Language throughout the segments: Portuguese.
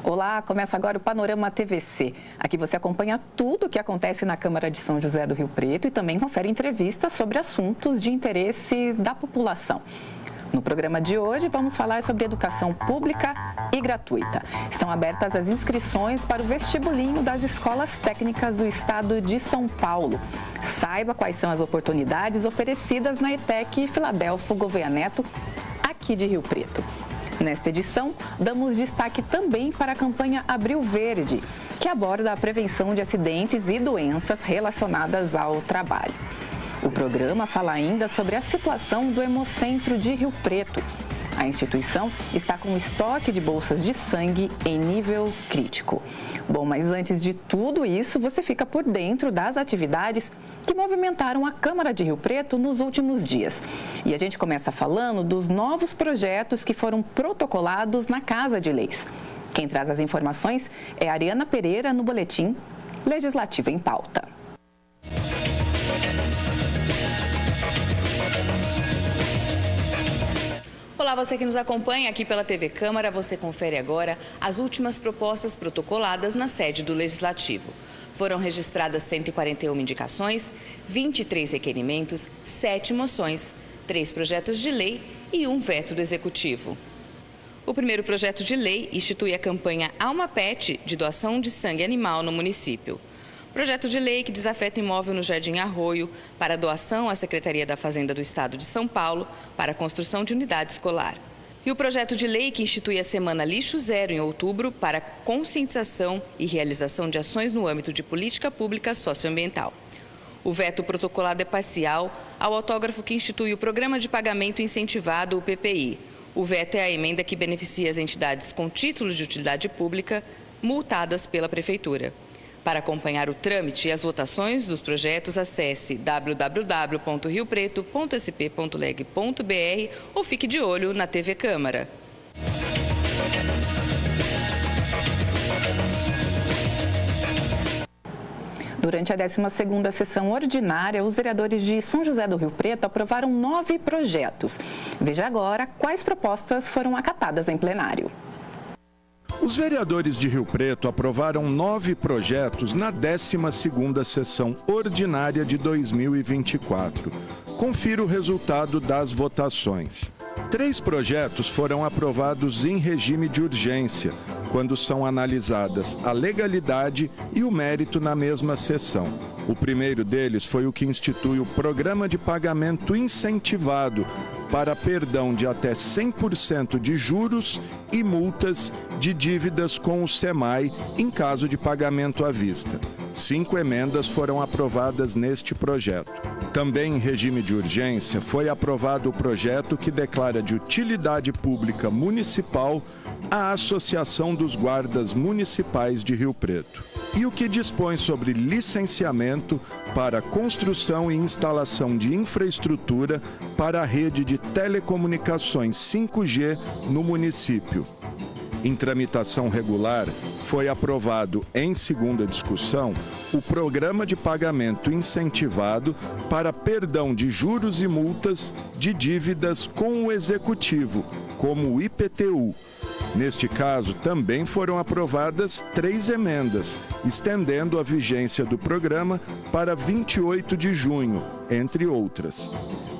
Olá, começa agora o Panorama TVC. Aqui você acompanha tudo o que acontece na Câmara de São José do Rio Preto e também confere entrevistas sobre assuntos de interesse da população. No programa de hoje, vamos falar sobre educação pública e gratuita. Estão abertas as inscrições para o vestibulinho das escolas técnicas do estado de São Paulo. Saiba quais são as oportunidades oferecidas na ETEC Filadelfo Gouveia Neto, aqui de Rio Preto. Nesta edição, damos destaque também para a campanha Abril Verde, que aborda a prevenção de acidentes e doenças relacionadas ao trabalho. O programa fala ainda sobre a situação do Hemocentro de Rio Preto. A instituição está com estoque de bolsas de sangue em nível crítico. Bom, mas antes de tudo isso, você fica por dentro das atividades que movimentaram a Câmara de Rio Preto nos últimos dias. E a gente começa falando dos novos projetos que foram protocolados na Casa de Leis. Quem traz as informações é a Ariana Pereira no Boletim Legislativo em Pauta. Olá, você que nos acompanha aqui pela TV Câmara, você confere agora as últimas propostas protocoladas na sede do Legislativo. Foram registradas 141 indicações, 23 requerimentos, 7 moções, 3 projetos de lei e 1 veto do Executivo. O primeiro projeto de lei institui a campanha Alma Pet de doação de sangue animal no município. Projeto de lei que desafeta imóvel no Jardim Arroio para doação à Secretaria da Fazenda do Estado de São Paulo para a construção de unidade escolar. E o projeto de lei que institui a Semana Lixo Zero em outubro para conscientização e realização de ações no âmbito de política pública socioambiental. O veto protocolado é parcial ao autógrafo que institui o Programa de Pagamento Incentivado, o PPI. O veto é a emenda que beneficia as entidades com títulos de utilidade pública multadas pela Prefeitura. Para acompanhar o trâmite e as votações dos projetos, acesse www.riopreto.sp.leg.br ou fique de olho na TV Câmara. Durante a 12ª sessão ordinária, os vereadores de São José do Rio Preto aprovaram 9 projetos. Veja agora quais propostas foram acatadas em plenário. Os vereadores de Rio Preto aprovaram 9 projetos na 12ª sessão ordinária de 2024. Confira o resultado das votações. 3 projetos foram aprovados em regime de urgência, quando são analisadas a legalidade e o mérito na mesma sessão. O primeiro deles foi o que institui o Programa de Pagamento Incentivado para perdão de até 100% de juros e multas de dívidas com o SEMAI em caso de pagamento à vista. 5 emendas foram aprovadas neste projeto. Também em regime de urgência foi aprovado o projeto que declara de utilidade pública municipal a Associação dos Guardas Municipais de Rio Preto. E o que dispõe sobre licenciamento para construção e instalação de infraestrutura para a rede de telecomunicações 5G no município. Em tramitação regular, foi aprovado em segunda discussão o Programa de Pagamento Incentivado para perdão de juros e multas de dívidas com o Executivo, como o IPTU. Neste caso, também foram aprovadas 3 emendas, estendendo a vigência do programa para 28 de junho, entre outras.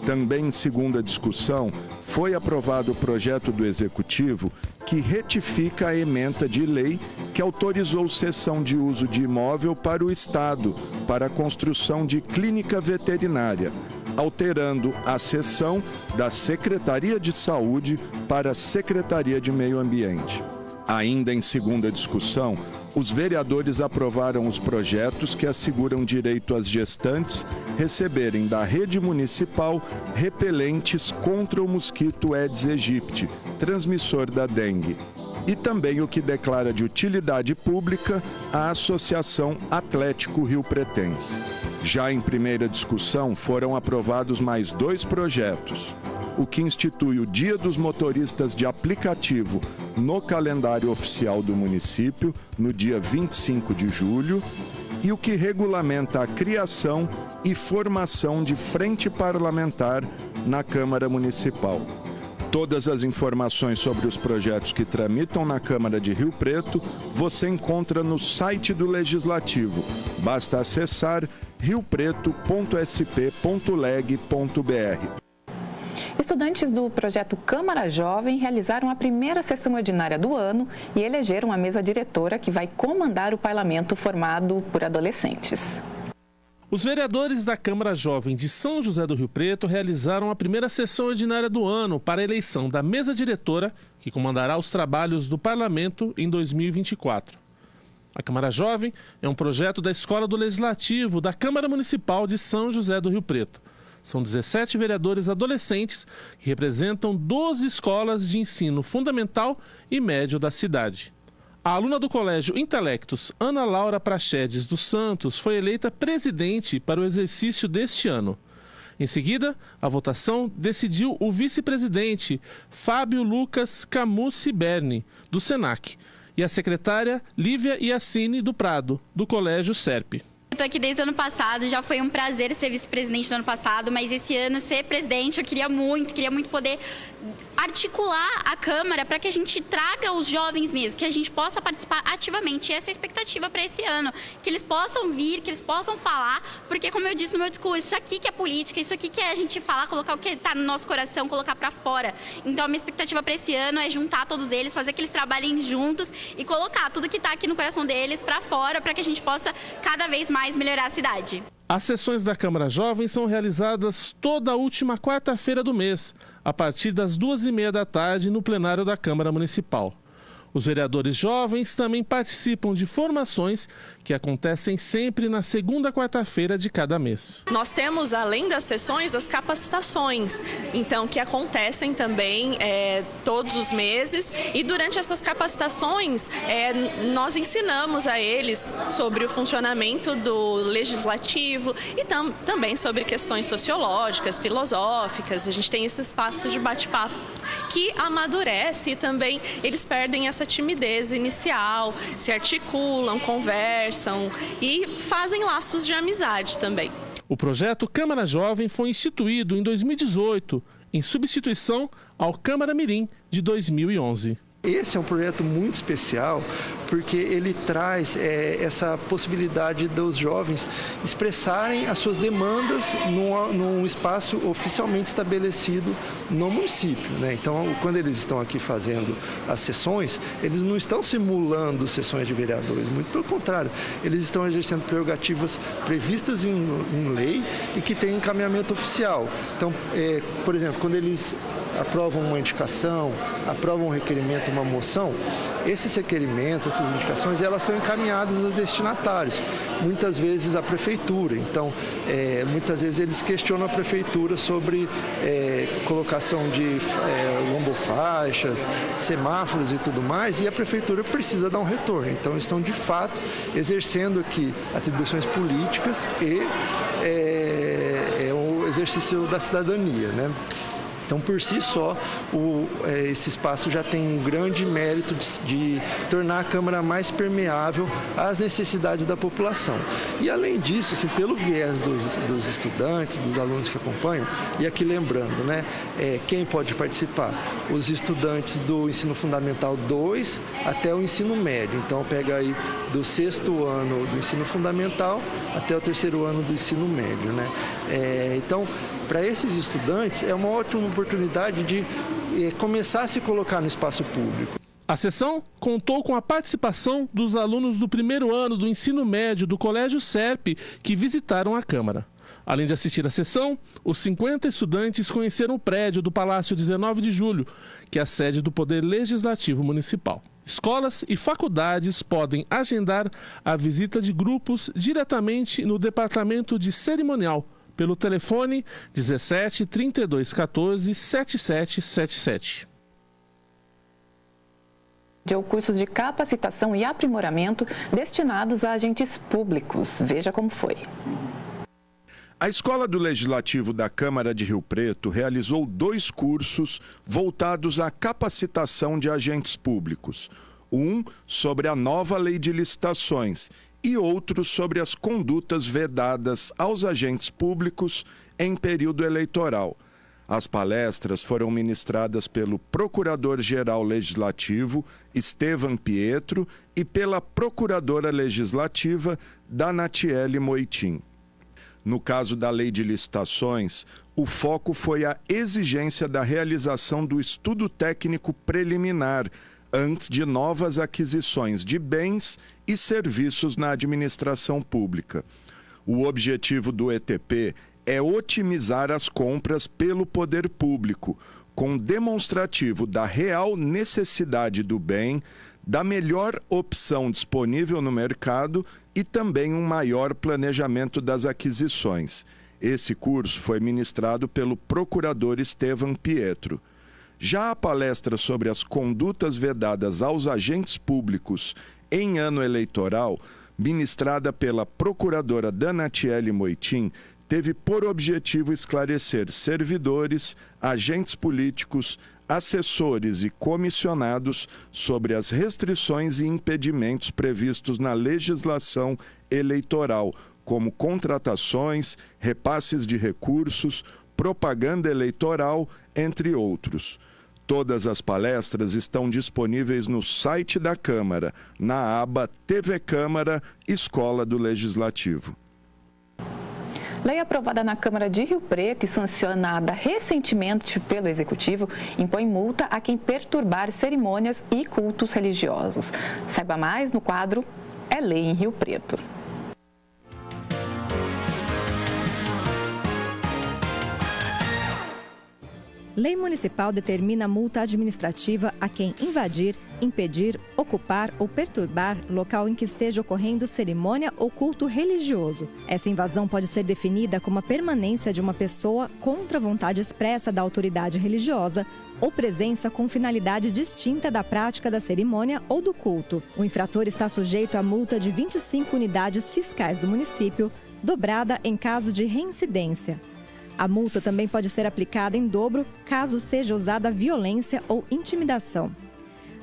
Também em segunda discussão, foi aprovado o projeto do Executivo que retifica a ementa de lei que autorizou cessão de uso de imóvel para o Estado para a construção de clínica veterinária, alterando a cessão da Secretaria de Saúde para a Secretaria de Meio Ambiente. Ainda em segunda discussão, os vereadores aprovaram os projetos que asseguram direito às gestantes receberem da rede municipal repelentes contra o mosquito Aedes aegypti, transmissor da dengue. E também o que declara de utilidade pública a Associação Atlético Rio Pretense. Já em primeira discussão foram aprovados mais 2 projetos. O que institui o Dia dos Motoristas de Aplicativo no calendário oficial do município, no dia 25 de julho, e o que regulamenta a criação e formação de frente parlamentar na Câmara Municipal. Todas as informações sobre os projetos que tramitam na Câmara de Rio Preto você encontra no site do Legislativo. Basta acessar riopreto.sp.leg.br. Estudantes do projeto Câmara Jovem realizaram a primeira sessão ordinária do ano e elegeram a mesa diretora que vai comandar o parlamento formado por adolescentes. Os vereadores da Câmara Jovem de São José do Rio Preto realizaram a primeira sessão ordinária do ano para a eleição da mesa diretora, que comandará os trabalhos do parlamento em 2024. A Câmara Jovem é um projeto da Escola do Legislativo da Câmara Municipal de São José do Rio Preto. São 17 vereadores adolescentes que representam 12 escolas de ensino fundamental e médio da cidade. A aluna do Colégio Intelectus, Ana Laura Prachedes dos Santos, foi eleita presidente para o exercício deste ano. Em seguida, a votação decidiu o vice-presidente, Fábio Lucas Camucci Berni, do SENAC, e a secretária Lívia Iacine do Prado, do Colégio SERP. Estou aqui desde o ano passado, já foi um prazer ser vice-presidente no ano passado, mas esse ano ser presidente eu queria muito poder articular a Câmara para que a gente traga os jovens mesmo, que a gente possa participar ativamente. E essa é a expectativa para esse ano, que eles possam vir, que eles possam falar, porque como eu disse no meu discurso, isso aqui que é política, isso aqui que é a gente falar, colocar o que está no nosso coração, colocar para fora. Então a minha expectativa para esse ano é juntar todos eles, fazer que eles trabalhem juntos e colocar tudo que está aqui no coração deles para fora, para que a gente possa cada vez mais melhorar a cidade. As sessões da Câmara Jovem são realizadas toda a última quarta-feira do mês, a partir das 2h30 da tarde, no plenário da Câmara Municipal. Os vereadores jovens também participam de formações que acontecem sempre na segunda quarta-feira de cada mês. Nós temos, além das sessões, as capacitações, então, que acontecem também todos os meses. E durante essas capacitações, nós ensinamos a eles sobre o funcionamento do legislativo e também sobre questões sociológicas, filosóficas. A gente tem esse espaço de bate-papo que amadurece e também eles perdem essa timidez inicial, se articulam, conversam e fazem laços de amizade também. O projeto Câmara Jovem foi instituído em 2018, em substituição ao Câmara Mirim de 2011. Esse é um projeto muito especial porque ele traz essa possibilidade dos jovens expressarem as suas demandas num espaço oficialmente estabelecido no município, né? Então, quando eles estão aqui fazendo as sessões, eles não estão simulando sessões de vereadores, muito pelo contrário, eles estão exercendo prerrogativas previstas em lei e que têm encaminhamento oficial. Então, por exemplo, quando eles aprovam uma indicação, aprovam um requerimento, uma moção, esses requerimentos, essas indicações, elas são encaminhadas aos destinatários, muitas vezes à prefeitura. Então, muitas vezes eles questionam a prefeitura sobre colocação de lombofaixas, semáforos e tudo mais, e a prefeitura precisa dar um retorno. Então, eles estão, de fato, exercendo aqui atribuições políticas e o exercício da cidadania, né? Então, por si só, esse espaço já tem um grande mérito de tornar a Câmara mais permeável às necessidades da população. E, além disso, assim, pelo viés dos estudantes, dos alunos que acompanham, e aqui lembrando, né, quem pode participar? Os estudantes do ensino fundamental 2 até o ensino médio. Então, pega aí do 6º ano do ensino fundamental até o 3º ano do ensino médio, né? Então, para esses estudantes, é uma ótima oportunidade de começar a se colocar no espaço público. A sessão contou com a participação dos alunos do 1º ano do ensino médio do Colégio SERP que visitaram a Câmara. Além de assistir à sessão, os 50 estudantes conheceram o prédio do Palácio 19 de Julho, que é a sede do Poder Legislativo Municipal. Escolas e faculdades podem agendar a visita de grupos diretamente no Departamento de Cerimonial, pelo telefone 17 32 14 7777. Deu cursos de capacitação e aprimoramento destinados a agentes públicos. Veja como foi. A Escola do Legislativo da Câmara de Rio Preto realizou 2 cursos voltados à capacitação de agentes públicos. Um sobre a nova lei de licitações e outro sobre as condutas vedadas aos agentes públicos em período eleitoral. As palestras foram ministradas pelo Procurador-Geral Legislativo, Estevam Pietro, e pela Procuradora Legislativa, Danatiele Moitim. No caso da Lei de Licitações, o foco foi a exigência da realização do estudo técnico preliminar antes de novas aquisições de bens e serviços na administração pública. O objetivo do ETP é otimizar as compras pelo poder público, com demonstrativo da real necessidade do bem, da melhor opção disponível no mercado e também um maior planejamento das aquisições. Esse curso foi ministrado pelo procurador Estevam Pietro. Já a palestra sobre as condutas vedadas aos agentes públicos em ano eleitoral, ministrada pela procuradora Danatiele Moitim, teve por objetivo esclarecer servidores, agentes políticos, assessores e comissionados sobre as restrições e impedimentos previstos na legislação eleitoral, como contratações, repasses de recursos, propaganda eleitoral, entre outros. Todas as palestras estão disponíveis no site da Câmara, na aba TV Câmara, Escola do Legislativo. Lei aprovada na Câmara de Rio Preto e sancionada recentemente pelo Executivo impõe multa a quem perturbar cerimônias e cultos religiosos. Saiba mais no quadro É Lei em Rio Preto. Lei municipal determina multa administrativa a quem invadir, impedir, ocupar ou perturbar local em que esteja ocorrendo cerimônia ou culto religioso. Essa invasão pode ser definida como a permanência de uma pessoa contra a vontade expressa da autoridade religiosa ou presença com finalidade distinta da prática da cerimônia ou do culto. O infrator está sujeito a multa de 25 unidades fiscais do município, dobrada em caso de reincidência. A multa também pode ser aplicada em dobro caso seja usada violência ou intimidação.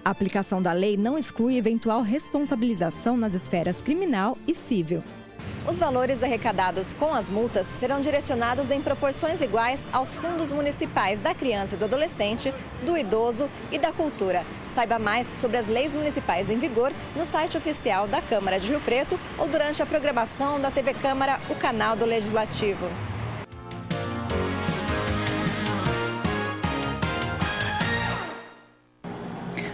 A aplicação da lei não exclui eventual responsabilização nas esferas criminal e civil. Os valores arrecadados com as multas serão direcionados em proporções iguais aos fundos municipais da criança e do adolescente, do idoso e da cultura. Saiba mais sobre as leis municipais em vigor no site oficial da Câmara de Rio Preto ou durante a programação da TV Câmara, o canal do Legislativo.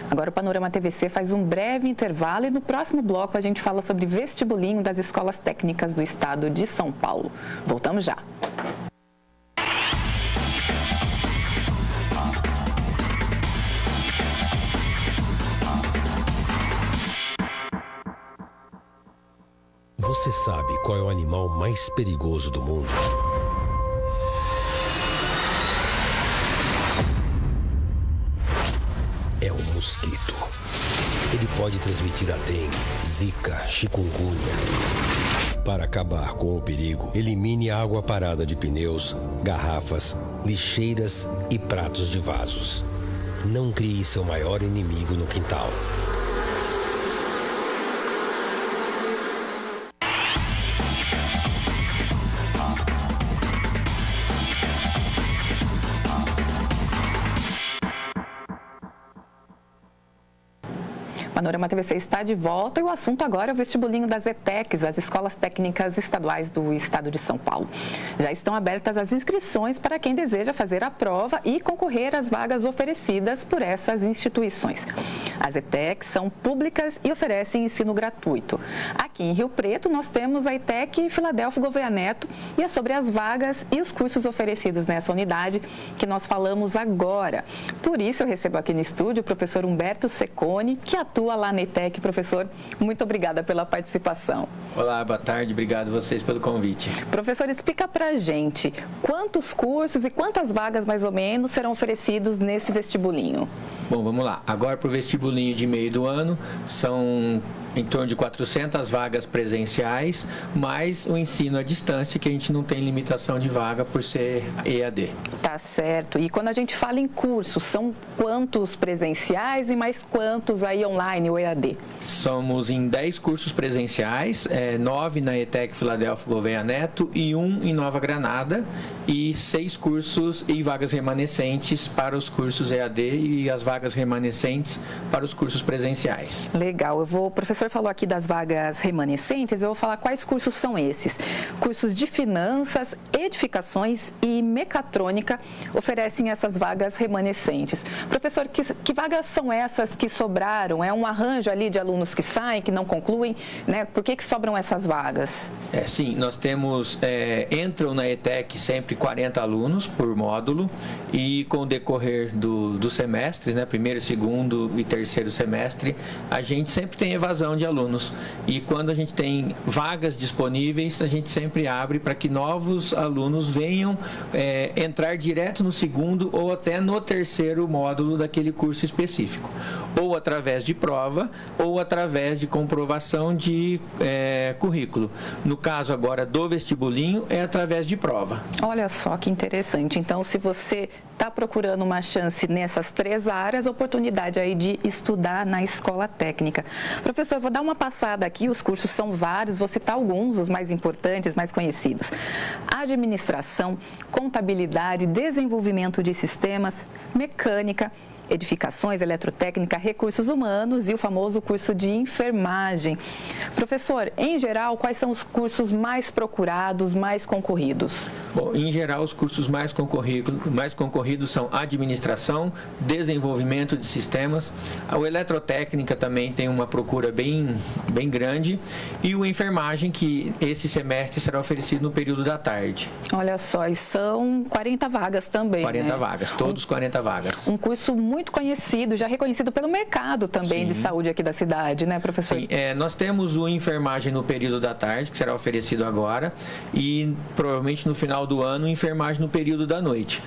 Agora o Panorama TVC faz um breve intervalo e no próximo bloco a gente fala sobre vestibulinho das escolas técnicas do estado de São Paulo. Voltamos já. Você sabe qual é o animal mais perigoso do mundo? É o mosquito. Ele pode transmitir a dengue, zika, chikungunya. Para acabar com o perigo, elimine a água parada de pneus, garrafas, lixeiras e pratos de vasos. Não crie seu maior inimigo no quintal. Panorama TVC está de volta e o assunto agora é o vestibulinho das ETECs, as Escolas Técnicas Estaduais do Estado de São Paulo. Já estão abertas as inscrições para quem deseja fazer a prova e concorrer às vagas oferecidas por essas instituições. As ETECs são públicas e oferecem ensino gratuito. Aqui em Rio Preto nós temos a ETEC Filadélfio Gouveia Neto e é sobre as vagas e os cursos oferecidos nessa unidade que nós falamos agora. Por isso eu recebo aqui no estúdio o professor Humberto Secone, que atua lá na ETEC. Professor, muito obrigada pela participação. Olá, boa tarde, obrigado a vocês pelo convite. Professor, explica pra gente quantos cursos e quantas vagas mais ou menos serão oferecidos nesse vestibulinho? Bom, vamos lá. Agora para o vestibulinho de meio do ano, são em torno de 400 vagas presenciais, mais o ensino à distância, que a gente não tem limitação de vaga por ser EAD. Tá certo. E quando a gente fala em cursos, são quantos presenciais e mais quantos aí online ou EAD? Somos em 10 cursos presenciais, 9 na ETEC Filadélfia Gouveia Neto e 1 em Nova Granada, e 6 cursos e vagas remanescentes para os cursos EAD e as vagas remanescentes para os cursos presenciais. Legal. O professor falou aqui das vagas remanescentes, eu vou falar quais cursos são esses. Cursos de finanças, edificações e mecatrônica oferecem essas vagas remanescentes. Professor, que vagas são essas que sobraram? É um arranjo ali de alunos que saem, que não concluem, né? Por que sobram essas vagas? Sim, nós temos, entram na ETEC sempre 40 alunos por módulo, e com o decorrer dos semestres, né, primeiro, segundo e terceiro semestre, a gente sempre tem evasão de alunos. E quando a gente tem vagas disponíveis, a gente sempre abre para que novos alunos venham entrar direto no segundo ou até no terceiro módulo daquele curso específico. Ou através de prova, ou através de comprovação de currículo. No caso agora do vestibulinho, é através de prova. Olha só que interessante. Então, se você está procurando uma chance nessas 3 áreas, oportunidade aí de estudar na escola técnica. Professor, eu vou dar uma passada aqui, os cursos são vários, vou citar alguns, os mais importantes, mais conhecidos. Administração, contabilidade, desenvolvimento de sistemas, mecânica, edificações, eletrotécnica, recursos humanos e o famoso curso de enfermagem. Professor, em geral, quais são os cursos mais procurados, mais concorridos? Bom, em geral, os cursos mais concorridos são administração, desenvolvimento de sistemas, a eletrotécnica também tem uma procura bem grande, e o enfermagem, que esse semestre será oferecido no período da tarde. Olha só, e são 40 vagas também, 40 vagas, todos 40 vagas. Um curso muito conhecido, já reconhecido pelo mercado também. Sim. De saúde aqui da cidade, né, professor? Sim, nós temos o enfermagem no período da tarde, que será oferecido agora, e provavelmente no final do ano, enfermagem no período da noite.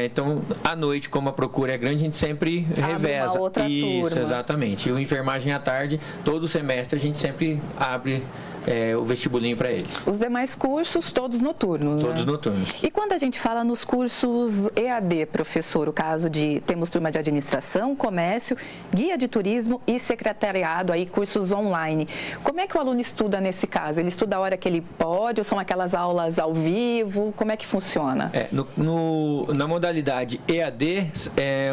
Então, à noite, como a procura é grande, a gente sempre reveza. Uma outra Isso, turma. Exatamente. E o enfermagem à tarde, todo semestre, a gente sempre abre o vestibulinho para eles. Os demais cursos, todos noturnos, Todos né? noturnos. E quando a gente fala nos cursos EAD, professor, o caso de, temos turma de administração, comércio, guia de turismo e secretariado, aí cursos online. Como é que o aluno estuda nesse caso? Ele estuda a hora que ele pode, ou são aquelas aulas ao vivo? Como é que funciona? Na modalidade EAD,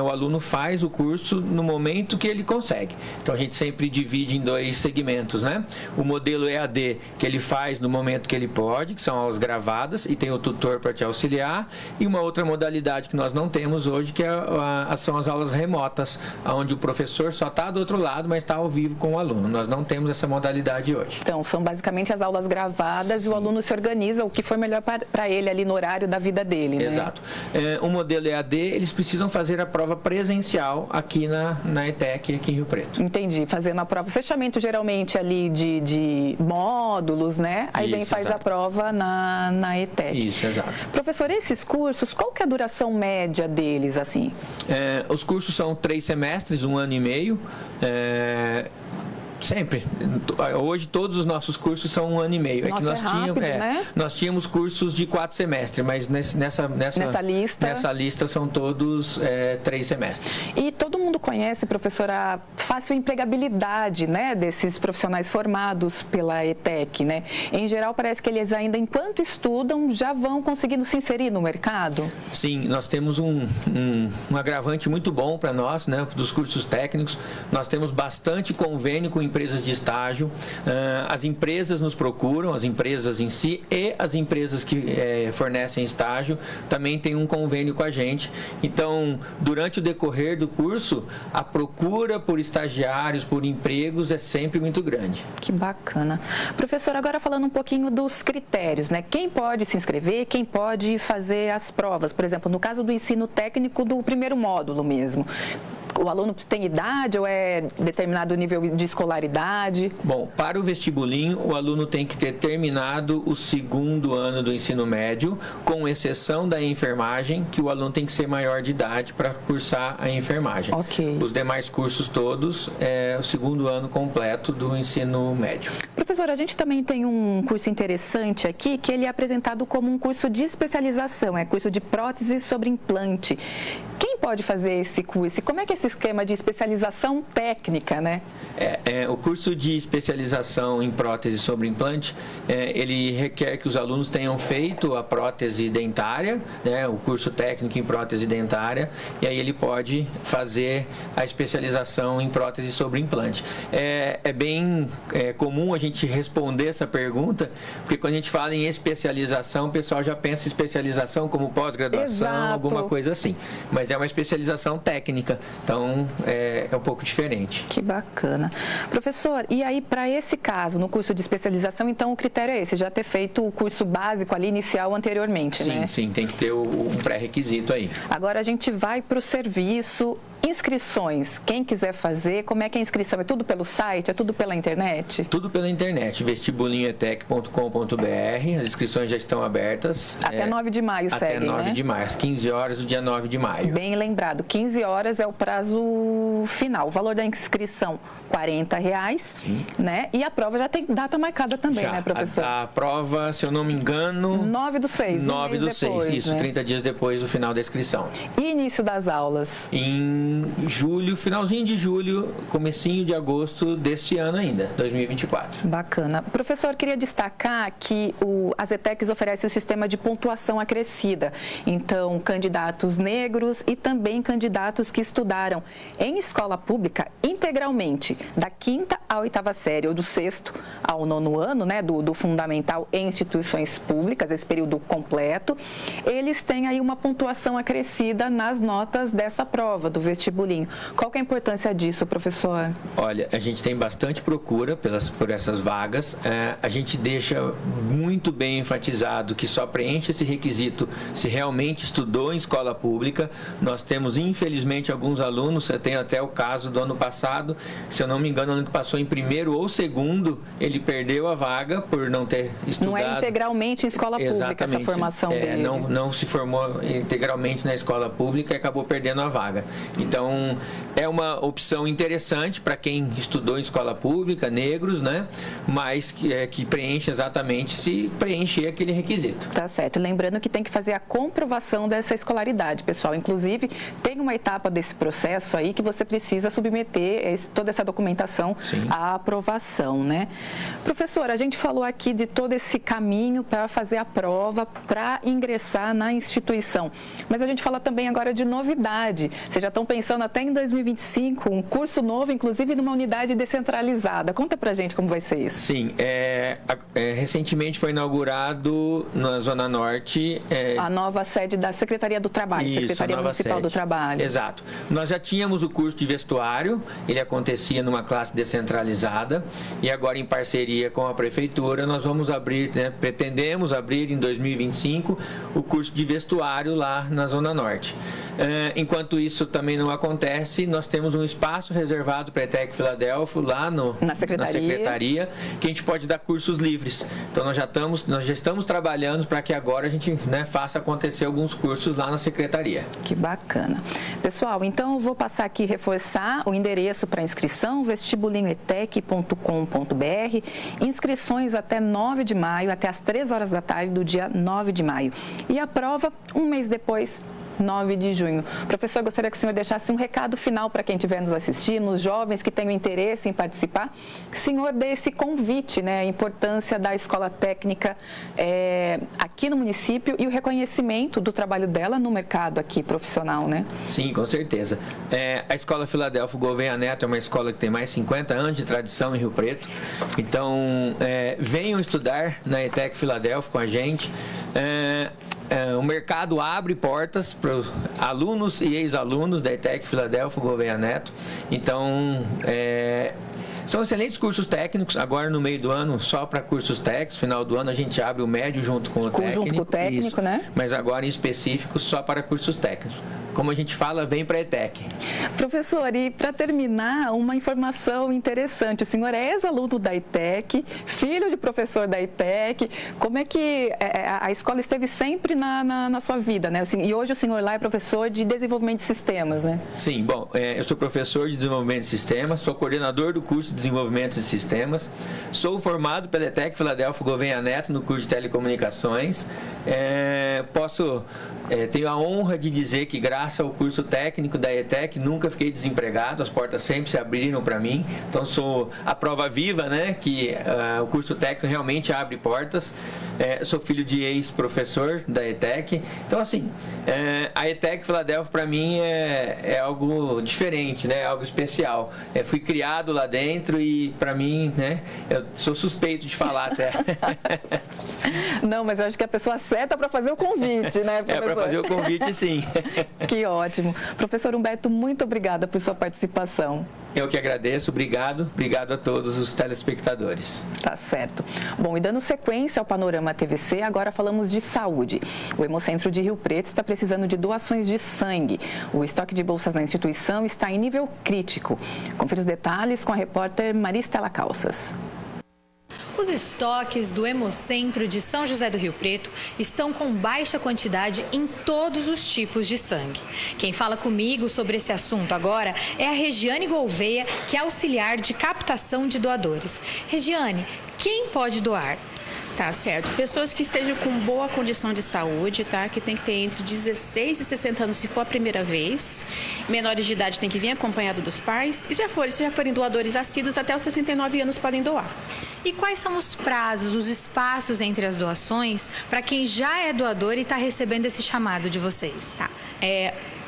o aluno faz o curso no momento que ele consegue. Então, a gente sempre divide em 2 segmentos, né? O modelo EAD, que ele faz no momento que ele pode, que são aulas gravadas, e tem o tutor para te auxiliar, e uma outra modalidade que nós não temos hoje, que são as aulas remotas, onde o professor só está do outro lado, mas está ao vivo com o aluno. Nós não temos essa modalidade hoje. Então, são basicamente as aulas gravadas. Sim. E o aluno se organiza o que for melhor para ele ali no horário da vida dele, né? Exato. O modelo EAD, eles precisam fazer a prova presencial aqui na ETEC, aqui em Rio Preto. Entendi. Fazendo a prova, fechamento geralmente ali de módulos, né? Aí vem e faz a prova na ETEC. Isso, exato. Professor, esses cursos, qual que é a duração média deles, assim? Os cursos são 3 semestres, 1 ano e meio. Sempre. Hoje todos os nossos cursos são 1 ano e meio. Nossa, né? Nós tínhamos cursos de 4 semestres, mas nessa lista são todos 3 semestres. E todo mundo conhece, professora, a fácil empregabilidade, né, desses profissionais formados pela ETEC, né? Em geral, parece que eles ainda, enquanto estudam, já vão conseguindo se inserir no mercado? Sim, nós temos um agravante muito bom para nós, né, dos cursos técnicos. Nós temos bastante convênio com empresas de estágio. As empresas nos procuram, as empresas em si e as empresas que fornecem estágio também têm um convênio com a gente. Então, durante o decorrer do curso, a procura por estagiários, por empregos é sempre muito grande. Que bacana. Professor, agora falando um pouquinho dos critérios, né? Quem pode se inscrever, quem pode fazer as provas? Por exemplo, no caso do ensino técnico do primeiro módulo mesmo. O aluno tem idade ou é determinado nível de escolaridade? Bom, para o vestibulinho, o aluno tem que ter terminado o 2º ano do ensino médio, com exceção da enfermagem, que o aluno tem que ser maior de idade para cursar a enfermagem. Ok. Os demais cursos todos é o 2º ano completo do ensino médio. Professor, a gente também tem um curso interessante aqui, que ele é apresentado como um curso de especialização, é curso de prótese sobre implante. Quem pode fazer esse curso? E como é que é esse esquema de especialização técnica, né? O curso de especialização em prótese sobre implante, ele requer que os alunos tenham feito a prótese dentária, né, o curso técnico em prótese dentária, e aí ele pode fazer a especialização em prótese sobre implante. É bem comum a gente responder essa pergunta, porque quando a gente fala em especialização, o pessoal já pensa em especialização como pós-graduação, alguma coisa assim. Mas é uma especialização técnica, então é um pouco diferente. Que bacana. Professor, e aí para esse caso, no curso de especialização, então o critério é esse, já ter feito o curso básico ali, inicial anteriormente, né? Sim, tem que ter um pré-requisito aí. Agora a gente vai para o serviço. Inscrições, quem quiser fazer, como é que é a inscrição? É tudo pelo site? É tudo pela internet? Tudo pela internet, vestibulinhoetec.com.br, as inscrições já estão abertas. Até 9 de maio segue, Até 9 de maio, às 15 horas do dia 9 de maio. Bem lembrado, 15 horas é o prazo final. O valor da inscrição, R$40, né? E a prova já tem data marcada também, já, né, professor? A prova, se eu não me engano... 9/6. 9/6, isso, né? 30 dias depois do final da inscrição. E início das aulas? Em julho, finalzinho de julho, comecinho de agosto desse ano ainda, 2024. Bacana. Professor, queria destacar que as ETECs oferecem o sistema de pontuação acrescida. Então, candidatos negros e também candidatos que estudaram em escola pública integralmente, da 5ª à 8ª série, ou do 6º ao 9º ano, né, do fundamental em instituições públicas, esse período completo, eles têm aí uma pontuação acrescida nas notas dessa prova, do vestibulinho. Qual que é a importância disso, professor? Olha, a gente tem bastante procura por essas vagas. A gente deixa muito bem enfatizado que só preenche esse requisito se realmente estudou em escola pública. Nós temos, infelizmente, alguns alunos, eu tenho até o caso do ano passado, se eu não me engano, o ano que passou em 1º ou 2º, ele perdeu a vaga por não ter estudado. Não é integralmente em escola pública essa formação dele. Não se formou integralmente na escola pública e acabou perdendo a vaga. Então, é uma opção interessante para quem estudou em escola pública, negros, né? Mas que preenche exatamente se preencher aquele requisito. Tá certo. Lembrando que tem que fazer a comprovação dessa escolaridade, pessoal. Inclusive, tem uma etapa desse processo aí que você precisa submeter toda essa documentação à aprovação, né? Professor, a gente falou aqui de todo esse caminho para fazer a prova, para ingressar na instituição. Mas a gente fala também agora de novidade. Vocês já estão pensando até em 2025, um curso novo, inclusive numa unidade descentralizada. Conta pra gente como vai ser isso. Sim, recentemente foi inaugurado na Zona Norte... a nova sede da Secretaria do Trabalho, isso, Secretaria Municipal do Trabalho. Exato. Nós já tínhamos o curso de vestuário, ele acontecia numa classe descentralizada, e agora em parceria com a Prefeitura nós vamos abrir, pretendemos abrir em 2025 o curso de vestuário lá na Zona Norte. Enquanto isso também não acontece, nós temos um espaço reservado para a ETEC Filadélfia lá na Secretaria, que a gente pode dar cursos livres. Então nós já estamos trabalhando para que agora a gente faça acontecer alguns cursos lá na Secretaria. Que bacana. Pessoal, então eu vou passar aqui e reforçar o endereço para inscrição, vestibulinhoetec.com.br, inscrições até 9 de maio, até às 3 horas da tarde do dia 9 de maio. E a prova, um mês depois, 9 de junho. Professor, gostaria que o senhor deixasse um recado final para quem estiver nos assistindo, os jovens que tenham interesse em participar, que o senhor dê esse convite, né, a importância da escola técnica aqui no município e o reconhecimento do trabalho dela no mercado aqui profissional, né? Sim, com certeza. A Escola Filadélfia Gouveia Neto é uma escola que tem mais de 50 anos de tradição em Rio Preto, então venham estudar na ETEC Filadélfia com a gente. O mercado abre portas para os alunos e ex-alunos da ETEC Filadélfia Gouveia Neto. Então, são excelentes cursos técnicos. Agora, no meio do ano, só para cursos técnicos. Final do ano, a gente abre o médio junto com o técnico. Junto com o técnico, isso, né? Mas agora, em específico, só para cursos técnicos. como a gente fala, vem para a ETEC. Professor, e para terminar, uma informação interessante. O senhor é ex-aluno da ETEC, filho de professor da ETEC. Como é que a escola esteve sempre na sua vida, né? E hoje o senhor lá é professor de desenvolvimento de sistemas, né? Sim, bom, eu sou professor de desenvolvimento de sistemas, sou coordenador do curso de desenvolvimento de sistemas, sou formado pela ETEC Filadélfia Gouveia Neto no curso de telecomunicações. Tenho a honra de dizer que graças ao curso técnico da ETEC nunca fiquei desempregado, as portas sempre se abriram para mim, então sou a prova viva, né, que o curso técnico realmente abre portas. Sou filho de ex-professor da ETEC, então assim, a ETEC Filadélfia para mim é algo diferente, né, algo especial. Fui criado lá dentro e para mim, né, eu sou suspeito de falar até. Não, mas eu acho que a pessoa certa para fazer o convite, né, professor? Para fazer o convite, sim. Que ótimo. Professor Humberto, muito obrigada por sua participação. Eu que agradeço, obrigado a todos os telespectadores. Tá certo. Bom, e dando sequência ao Panorama TVC, agora falamos de saúde. O Hemocentro de Rio Preto está precisando de doações de sangue. O estoque de bolsas na instituição está em nível crítico. Confira os detalhes com a repórter Maristela Calças. Os estoques do Hemocentro de São José do Rio Preto estão com baixa quantidade em todos os tipos de sangue. Quem fala comigo sobre esse assunto agora é a Regiane Gouveia, que é auxiliar de captação de doadores. Regiane, quem pode doar? Tá certo. Pessoas que estejam com boa condição de saúde, tá? Que tem que ter entre 16 e 60 anos se for a primeira vez. Menores de idade tem que vir acompanhado dos pais. E se já forem doadores assíduos, até os 69 anos podem doar. E quais são os prazos, os espaços entre as doações para quem já é doador e está recebendo esse chamado de vocês? Tá.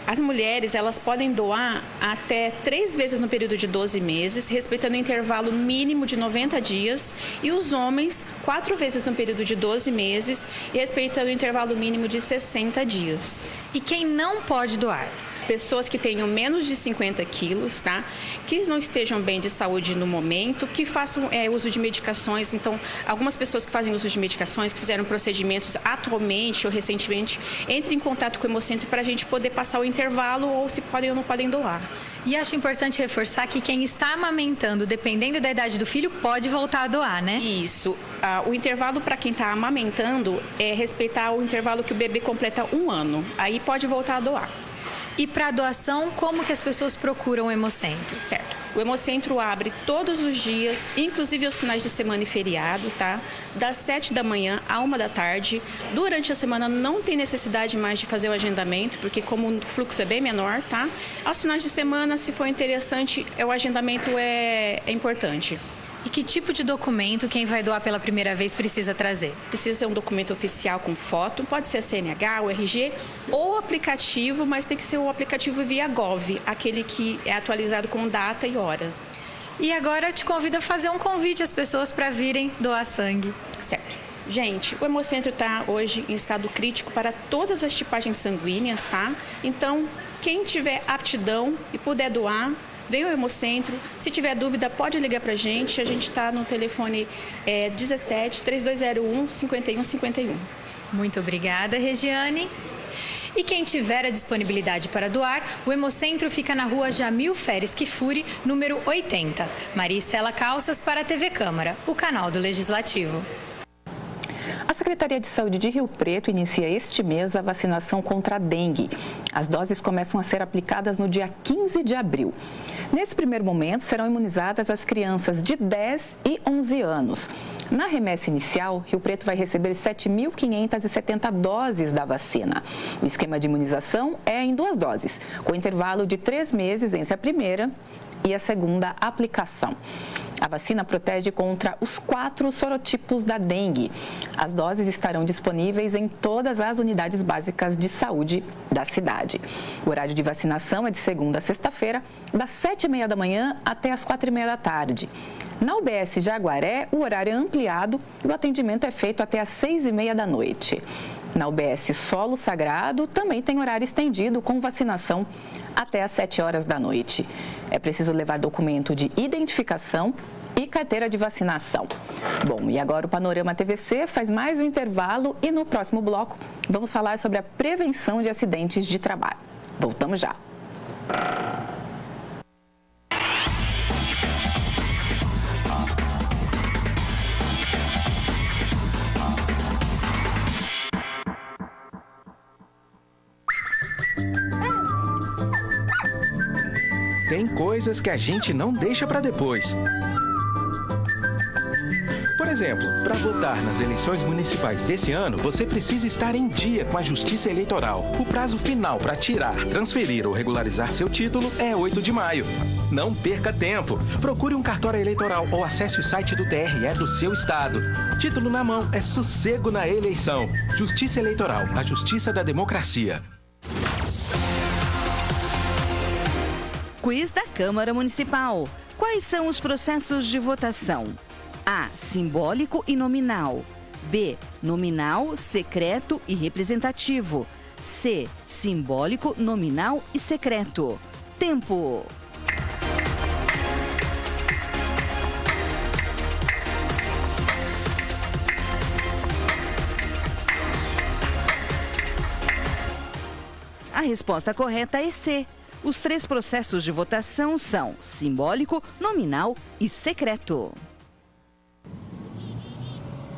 As mulheres, elas podem doar até 3 vezes no período de 12 meses, respeitando o intervalo mínimo de 90 dias. E os homens, 4 vezes no período de 12 meses, respeitando o intervalo mínimo de 60 dias. E quem não pode doar? Pessoas que tenham menos de 50 quilos, tá? Que não estejam bem de saúde no momento, que façam uso de medicações. Então, algumas pessoas que fazem uso de medicações, que fizeram procedimentos atualmente ou recentemente, entrem em contato com o Hemocentro para a gente poder passar o intervalo ou se podem ou não podem doar. E acho importante reforçar que quem está amamentando, dependendo da idade do filho, pode voltar a doar, né? Isso. O intervalo para quem está amamentando é respeitar o intervalo que o bebê completa 1 ano. Aí pode voltar a doar. E para doação, como que as pessoas procuram o Hemocentro? Certo. O Hemocentro abre todos os dias, inclusive os finais de semana e feriado, tá? Das 7 da manhã à 1 da tarde. Durante a semana não tem necessidade mais de fazer o agendamento, porque como o fluxo é bem menor, tá? Aos finais de semana, se for interessante, o agendamento é importante. E que tipo de documento quem vai doar pela primeira vez precisa trazer? Precisa ser um documento oficial com foto, pode ser a CNH, o RG ou aplicativo, mas tem que ser o aplicativo via Gov, aquele que é atualizado com data e hora. E agora eu te convido a fazer um convite às pessoas para virem doar sangue. Certo. Gente, o Hemocentro está hoje em estado crítico para todas as tipagens sanguíneas, tá? Então, quem tiver aptidão e puder doar, vem ao Hemocentro. Se tiver dúvida, pode ligar para a gente. A gente está no telefone 17 3201 5151. Muito obrigada, Regiane. E quem tiver a disponibilidade para doar, o Hemocentro fica na rua Jamil Feres Kifuri, número 80. Maristela Calças para a TV Câmara, o canal do Legislativo. A Secretaria de Saúde de Rio Preto inicia este mês a vacinação contra a dengue. As doses começam a ser aplicadas no dia 15 de abril. Nesse primeiro momento, serão imunizadas as crianças de 10 e 11 anos. Na remessa inicial, Rio Preto vai receber 7.570 doses da vacina. O esquema de imunização é em 2 doses, com intervalo de 3 meses entre a primeira e a segunda aplicação. A vacina protege contra os 4 sorotipos da dengue. As doses estarão disponíveis em todas as unidades básicas de saúde da cidade. O horário de vacinação é de segunda a sexta-feira, das 7h30 da manhã até as 4h30 da tarde. Na UBS Jaguaré, o horário é ampliado e o atendimento é feito até as 6h30 da noite. Na UBS Solo Sagrado, também tem horário estendido com vacinação até às 7 horas da noite. É preciso levar documento de identificação e carteira de vacinação. Bom, e agora o Panorama TVC faz mais um intervalo e no próximo bloco vamos falar sobre a prevenção de acidentes de trabalho. Voltamos já. Tem coisas que a gente não deixa para depois. Por exemplo, para votar nas eleições municipais desse ano, você precisa estar em dia com a Justiça Eleitoral. O prazo final para tirar, transferir ou regularizar seu título é 8 de maio. Não perca tempo. Procure um cartório eleitoral ou acesse o site do TRE do seu estado. Título na mão é sossego na eleição. Justiça Eleitoral, a justiça da democracia. Quiz da Câmara Municipal. Quais são os processos de votação? A. Simbólico e nominal. B. Nominal, secreto e representativo. C. Simbólico, nominal e secreto. Tempo. A resposta correta é C. Os 3 processos de votação são simbólico, nominal e secreto.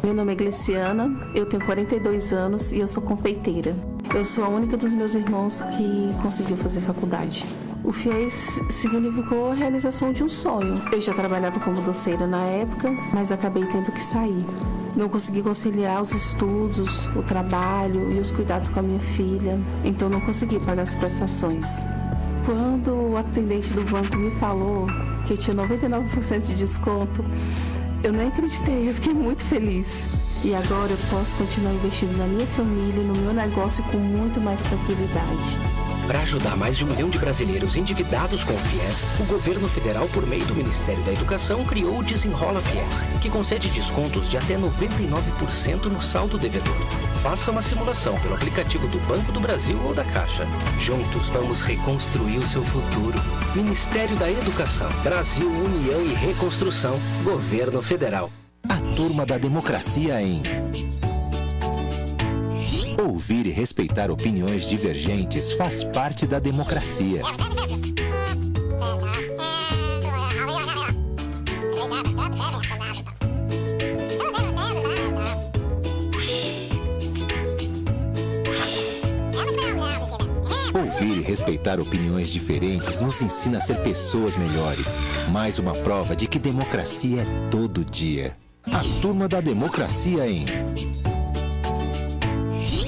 Meu nome é Gliciana, eu tenho 42 anos e eu sou confeiteira. Eu sou a única dos meus irmãos que conseguiu fazer faculdade. O FIES significou a realização de um sonho. Eu já trabalhava como doceira na época, mas acabei tendo que sair. Não consegui conciliar os estudos, o trabalho e os cuidados com a minha filha, então não consegui pagar as prestações. Quando o atendente do banco me falou que eu tinha 99% de desconto, eu nem acreditei, eu fiquei muito feliz. E agora eu posso continuar investindo na minha família, no meu negócio com muito mais tranquilidade. Para ajudar mais de 1 milhão de brasileiros endividados com o FIES, o governo federal, por meio do Ministério da Educação, criou o Desenrola FIES, que concede descontos de até 99% no saldo devedor. Faça uma simulação pelo aplicativo do Banco do Brasil ou da Caixa. Juntos vamos reconstruir o seu futuro. Ministério da Educação, Brasil, União e Reconstrução, Governo Federal. A turma da democracia em... Ouvir e respeitar opiniões divergentes faz parte da democracia. Ouvir e respeitar opiniões diferentes nos ensina a ser pessoas melhores. Mais uma prova de que democracia é todo dia. A turma da democracia em...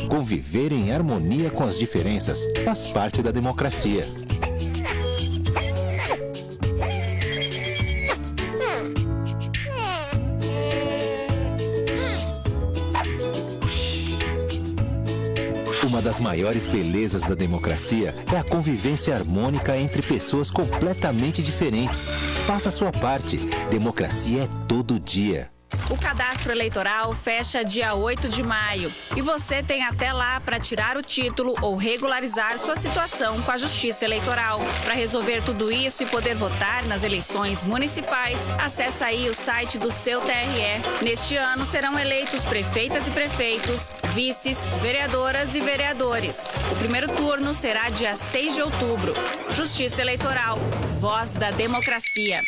Conviver em harmonia com as diferenças faz parte da democracia. Uma das maiores belezas da democracia é a convivência harmônica entre pessoas completamente diferentes. Faça a sua parte. Democracia é todo dia. O cadastro eleitoral fecha dia 8 de maio e você tem até lá para tirar o título ou regularizar sua situação com a Justiça Eleitoral. Para resolver tudo isso e poder votar nas eleições municipais, acesse aí o site do seu TRE. Neste ano serão eleitos prefeitas e prefeitos, vices, vereadoras e vereadores. O primeiro turno será dia 6 de outubro. Justiça Eleitoral, voz da democracia.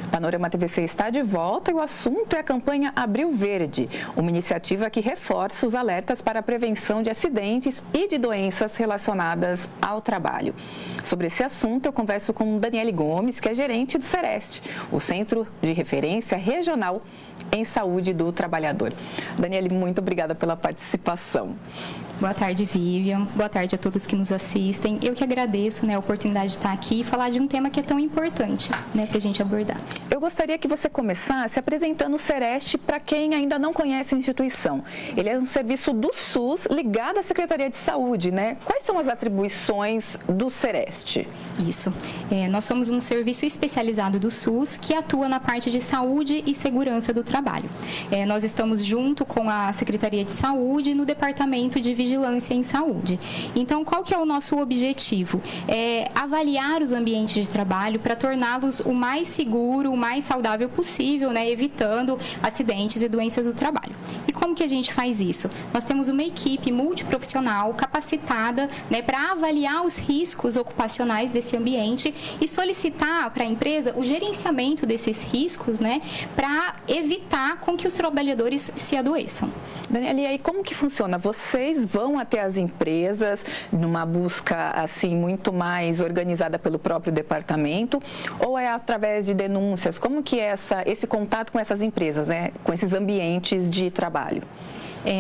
Panorama TVC está de volta e o assunto é a campanha Abril Verde, uma iniciativa que reforça os alertas para a prevenção de acidentes e de doenças relacionadas ao trabalho. Sobre esse assunto, eu converso com Daniele Gomes, que é gerente do Sereste, o Centro de Referência Regional em Saúde do Trabalhador. Daniele, muito obrigada pela participação. Boa tarde, Vivian. Boa tarde a todos que nos assistem. Eu que agradeço, a oportunidade de estar aqui e falar de um tema que é tão importante, para a gente abordar. Eu gostaria que você começasse apresentando o Sereste para quem ainda não conhece a instituição. Ele é um serviço do SUS ligado à Secretaria de Saúde, Quais são as atribuições do Sereste? Isso. Nós somos um serviço especializado do SUS que atua na parte de saúde e segurança do trabalho. trabalho. Nós estamos junto com a Secretaria de Saúde no Departamento de Vigilância em Saúde. Então, qual que é o nosso objetivo? Avaliar os ambientes de trabalho para torná-los o mais seguro, o mais saudável possível, né, evitando acidentes e doenças do trabalho. E como que a gente faz isso? Nós temos uma equipe multiprofissional capacitada, né, para avaliar os riscos ocupacionais desse ambiente e solicitar para a empresa o gerenciamento desses riscos, né, para evitar com que os trabalhadores se adoeçam. Daniela, e aí como que funciona? Vocês vão até as empresas numa busca assim muito mais organizada pelo próprio departamento ou é através de denúncias? Como que é esse contato com essas empresas, né, com esses ambientes de trabalho?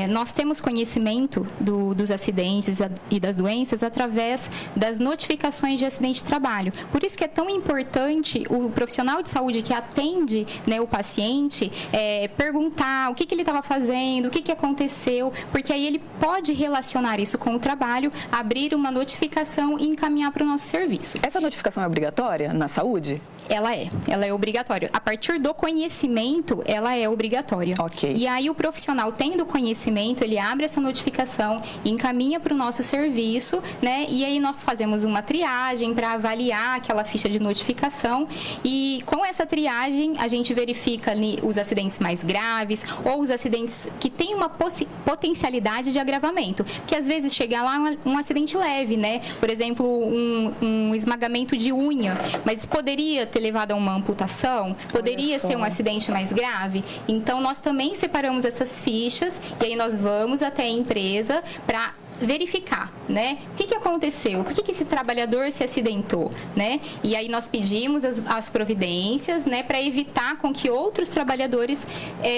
Nós temos conhecimento dos acidentes e das doenças através das notificações de acidente de trabalho. Por isso que é tão importante o profissional de saúde que atende, né, o paciente perguntar o que ele estava fazendo, o que aconteceu, porque aí ele pode relacionar isso com o trabalho, abrir uma notificação e encaminhar para o nosso serviço. Essa notificação é obrigatória na saúde? Ela é obrigatória. A partir do conhecimento, ela é obrigatória. Ok. E aí o profissional tendo conhecimento, ele abre essa notificação e encaminha para o nosso serviço, né? E aí nós fazemos uma triagem para avaliar aquela ficha de notificação e com essa triagem a gente verifica ali os acidentes mais graves ou os acidentes que têm uma potencialidade de agravamento, que às vezes chega lá um acidente leve, né? Por exemplo, um esmagamento de unha, mas poderia ter levado a uma amputação, poderia ser um acidente mais grave. Então nós também separamos essas fichas e aí nós vamos até a empresa para verificar, né? O que aconteceu? Por que esse trabalhador se acidentou, né? E aí nós pedimos as providências, né, para evitar com que outros trabalhadores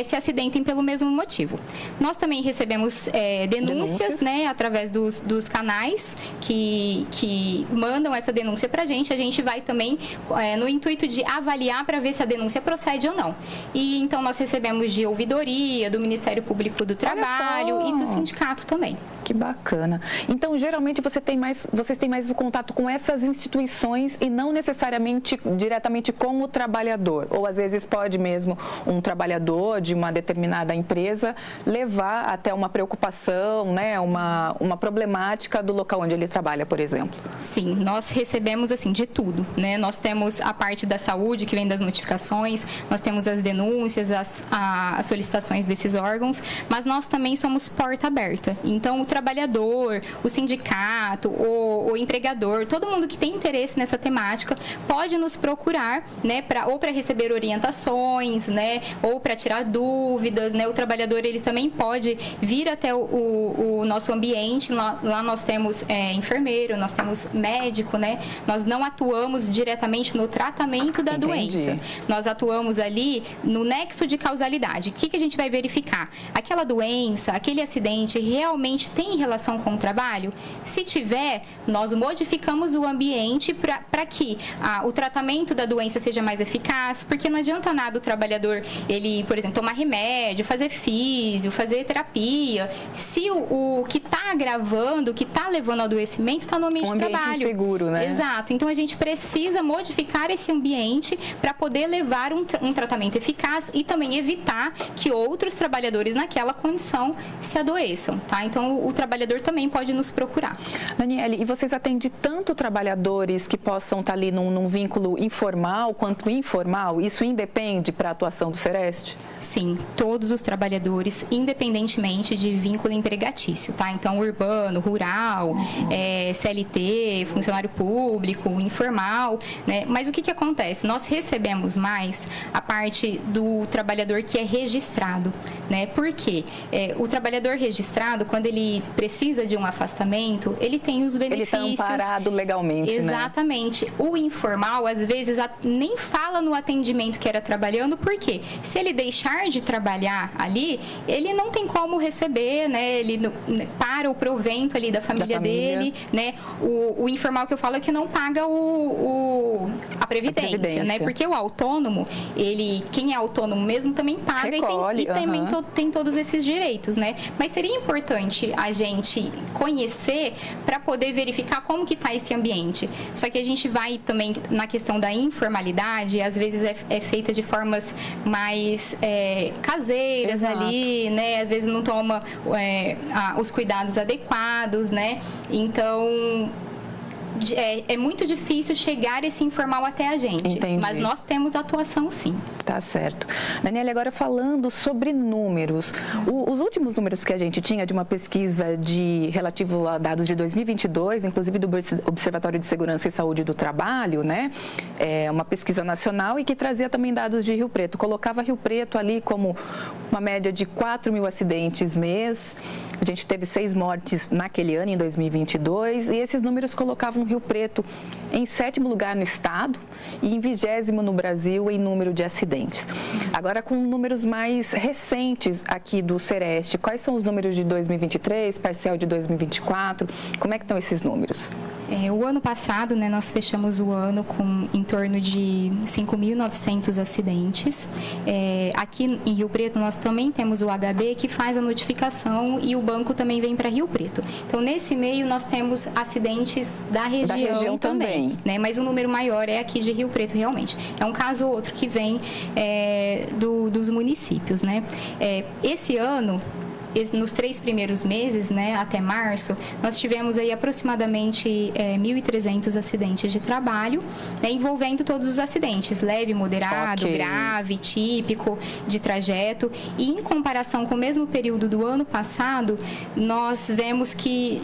se acidentem pelo mesmo motivo. Nós também recebemos denúncias, né, através dos canais que mandam essa denúncia para a gente vai também no intuito de avaliar para ver se a denúncia procede ou não. E então nós recebemos de ouvidoria, do Ministério Público do Trabalho e do sindicato também. Que bacana. Então, geralmente, vocês têm mais o contato com essas instituições e não necessariamente diretamente com o trabalhador. Ou, às vezes, pode mesmo um trabalhador de uma determinada empresa levar até uma preocupação, né, uma problemática do local onde ele trabalha, por exemplo. Sim, nós recebemos, assim, de tudo, né? Nós temos a parte da saúde, que vem das notificações, nós temos as denúncias, as solicitações desses órgãos, mas nós também somos porta aberta. Então, o trabalhador, o sindicato, o empregador, todo mundo que tem interesse nessa temática pode nos procurar, né, ou para receber orientações, né, ou para tirar dúvidas, né. O trabalhador ele também pode vir até o nosso ambiente. Lá nós temos enfermeiro, nós temos médico, né. Nós não atuamos diretamente no tratamento da doença. Nós atuamos ali no nexo de causalidade. O que a gente vai verificar? Aquela doença, aquele acidente realmente tem relação com o trabalho? Se tiver, nós modificamos o ambiente para que o tratamento da doença seja mais eficaz, porque não adianta nada o trabalhador, ele, por exemplo, tomar remédio, fazer físio, fazer terapia, se o que está agravando, o que está levando ao adoecimento está no ambiente de trabalho. Seguro, né? Exato. Então, a gente precisa modificar esse ambiente para poder levar um tratamento eficaz e também evitar que outros trabalhadores naquela condição se adoeçam, tá? Então, o trabalhador também pode nos procurar. Daniele, e vocês atendem tanto trabalhadores que possam estar ali num vínculo informal quanto informal? Isso independe para a atuação do Sereste? Sim, todos os trabalhadores, independentemente de vínculo empregatício, tá? Então, urbano, rural, CLT, funcionário público, informal, né? Mas o que acontece? Nós recebemos mais a parte do trabalhador que é registrado, né? Por quê? O trabalhador registrado, quando ele precisa de um afastamento, ele tem os benefícios. Ele está amparado legalmente, exatamente. Né? O informal, às vezes, nem fala no atendimento que era trabalhando, porque se ele deixar de trabalhar ali, ele não tem como receber, né? Ele para o provento ali da família dele, né? O informal que eu falo é que não paga a previdência, né? Porque o autônomo, quem é autônomo mesmo também paga. Recolhe, e tem todos esses direitos, né? Mas seria importante a a gente conhecer para poder verificar como que está esse ambiente. Só que a gente vai também na questão da informalidade, às vezes é feita de formas mais caseiras. Exato. Ali, né? Às vezes não toma os cuidados adequados, né? Então é muito difícil chegar esse informal até a gente. Entendi. Mas nós temos atuação, sim. Tá certo. Daniele, agora falando sobre números. Os últimos números que a gente tinha de uma pesquisa relativo a dados de 2022, inclusive do Observatório de Segurança e Saúde do Trabalho, né? É uma pesquisa nacional e que trazia também dados de Rio Preto. Colocava Rio Preto ali como uma média de 4.000 acidentes mês. A gente teve 6 mortes naquele ano, em 2022, e esses números colocavam Rio Preto em 7º lugar no estado e em 20º no Brasil em número de acidentes. Agora, com números mais recentes aqui do Sereste, quais são os números de 2023, parcial de 2024? Como é que estão esses números? O ano passado, né, nós fechamos o ano com em torno de 5.900 acidentes. Aqui em Rio Preto, nós também temos o HB, que faz a notificação, e o banco também vem para Rio Preto. Então, nesse meio, nós temos acidentes da região também. Né? Mas o número maior é aqui de Rio Preto, realmente. É um caso ou outro que vem dos municípios, né? Esse ano, nos 3 primeiros meses, né, até março, nós tivemos aí aproximadamente 1.300 acidentes de trabalho, né, envolvendo todos os acidentes, leve, moderado, grave, típico, de trajeto. E em comparação com o mesmo período do ano passado, nós vemos que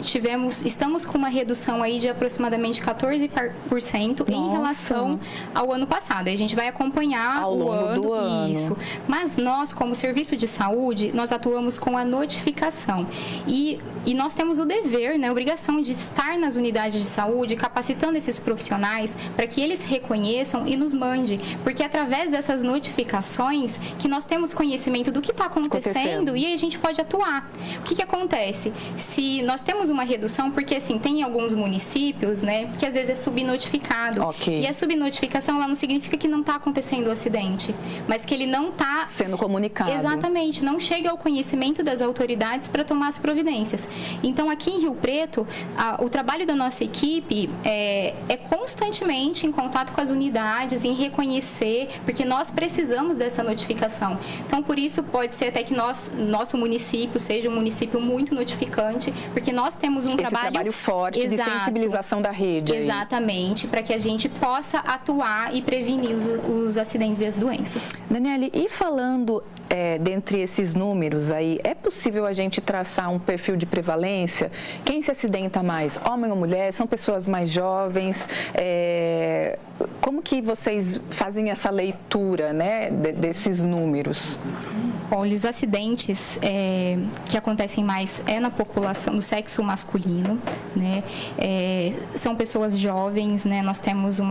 estamos com uma redução aí de aproximadamente 14% em relação ao ano passado. A gente vai acompanhar ao longo do ano. Isso. Mas nós, como serviço de saúde, nós atuamos com a notificação. E nós temos o dever, né, a obrigação de estar nas unidades de saúde, capacitando esses profissionais para que eles reconheçam e nos mandem. Porque é através dessas notificações que nós temos conhecimento do que está acontecendo e aí a gente pode atuar. O que acontece? Se nós temos uma redução, porque assim, tem alguns municípios, né, que às vezes é subnotificado. E a subnotificação, ela não significa que não está acontecendo o acidente, mas que ele não está sendo comunicado. Exatamente, não chega ao conhecimento das autoridades para tomar as providências. Então, aqui em Rio Preto, o trabalho da nossa equipe é constantemente em contato com as unidades, em reconhecer, porque nós precisamos dessa notificação. Então, por isso, pode ser até que nosso município seja um município muito notificante, porque nós temos um trabalho forte de sensibilização da rede. Exatamente, para que a gente possa atuar e prevenir os acidentes e as doenças. Daniele, e falando dentre esses números aí, é possível a gente traçar um perfil de prevalência? Quem se acidenta mais, homem ou mulher? São pessoas mais jovens? Como que vocês fazem essa leitura, né, desses números? Olha, os acidentes que acontecem mais na população, no sexo masculino, né? São pessoas jovens, né? Nós temos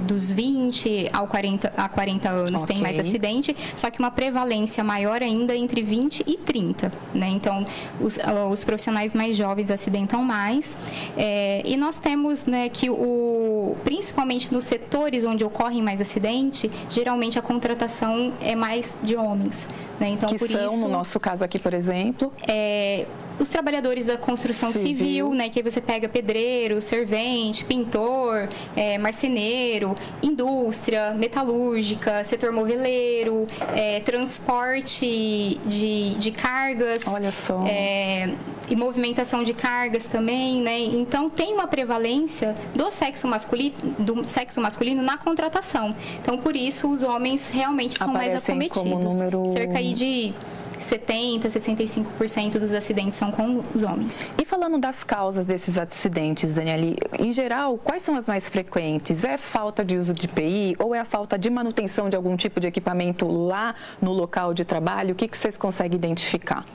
dos 20 a 40 anos tem mais acidente, só que uma prevalência maior ainda entre 20 e 30, né? Então, os profissionais mais jovens acidentam mais. E nós temos, né, que principalmente nos setores onde ocorrem mais acidente, geralmente a contratação é mais de homens. Né? Então, por isso, no nosso caso aqui, por exemplo? Os trabalhadores da construção civil, né, que aí você pega pedreiro, servente, pintor, marceneiro, indústria, metalúrgica, setor moveleiro, transporte de cargas. Olha só. E movimentação de cargas também, né? Então, tem uma prevalência do sexo masculino na contratação. Então, por isso, os homens realmente são mais acometidos. Cerca aí de 70%, 65% dos acidentes são com os homens. E falando das causas desses acidentes, Daniele, em geral, quais são as mais frequentes? É falta de uso de EPI ou é a falta de manutenção de algum tipo de equipamento lá no local de trabalho? O que vocês conseguem identificar?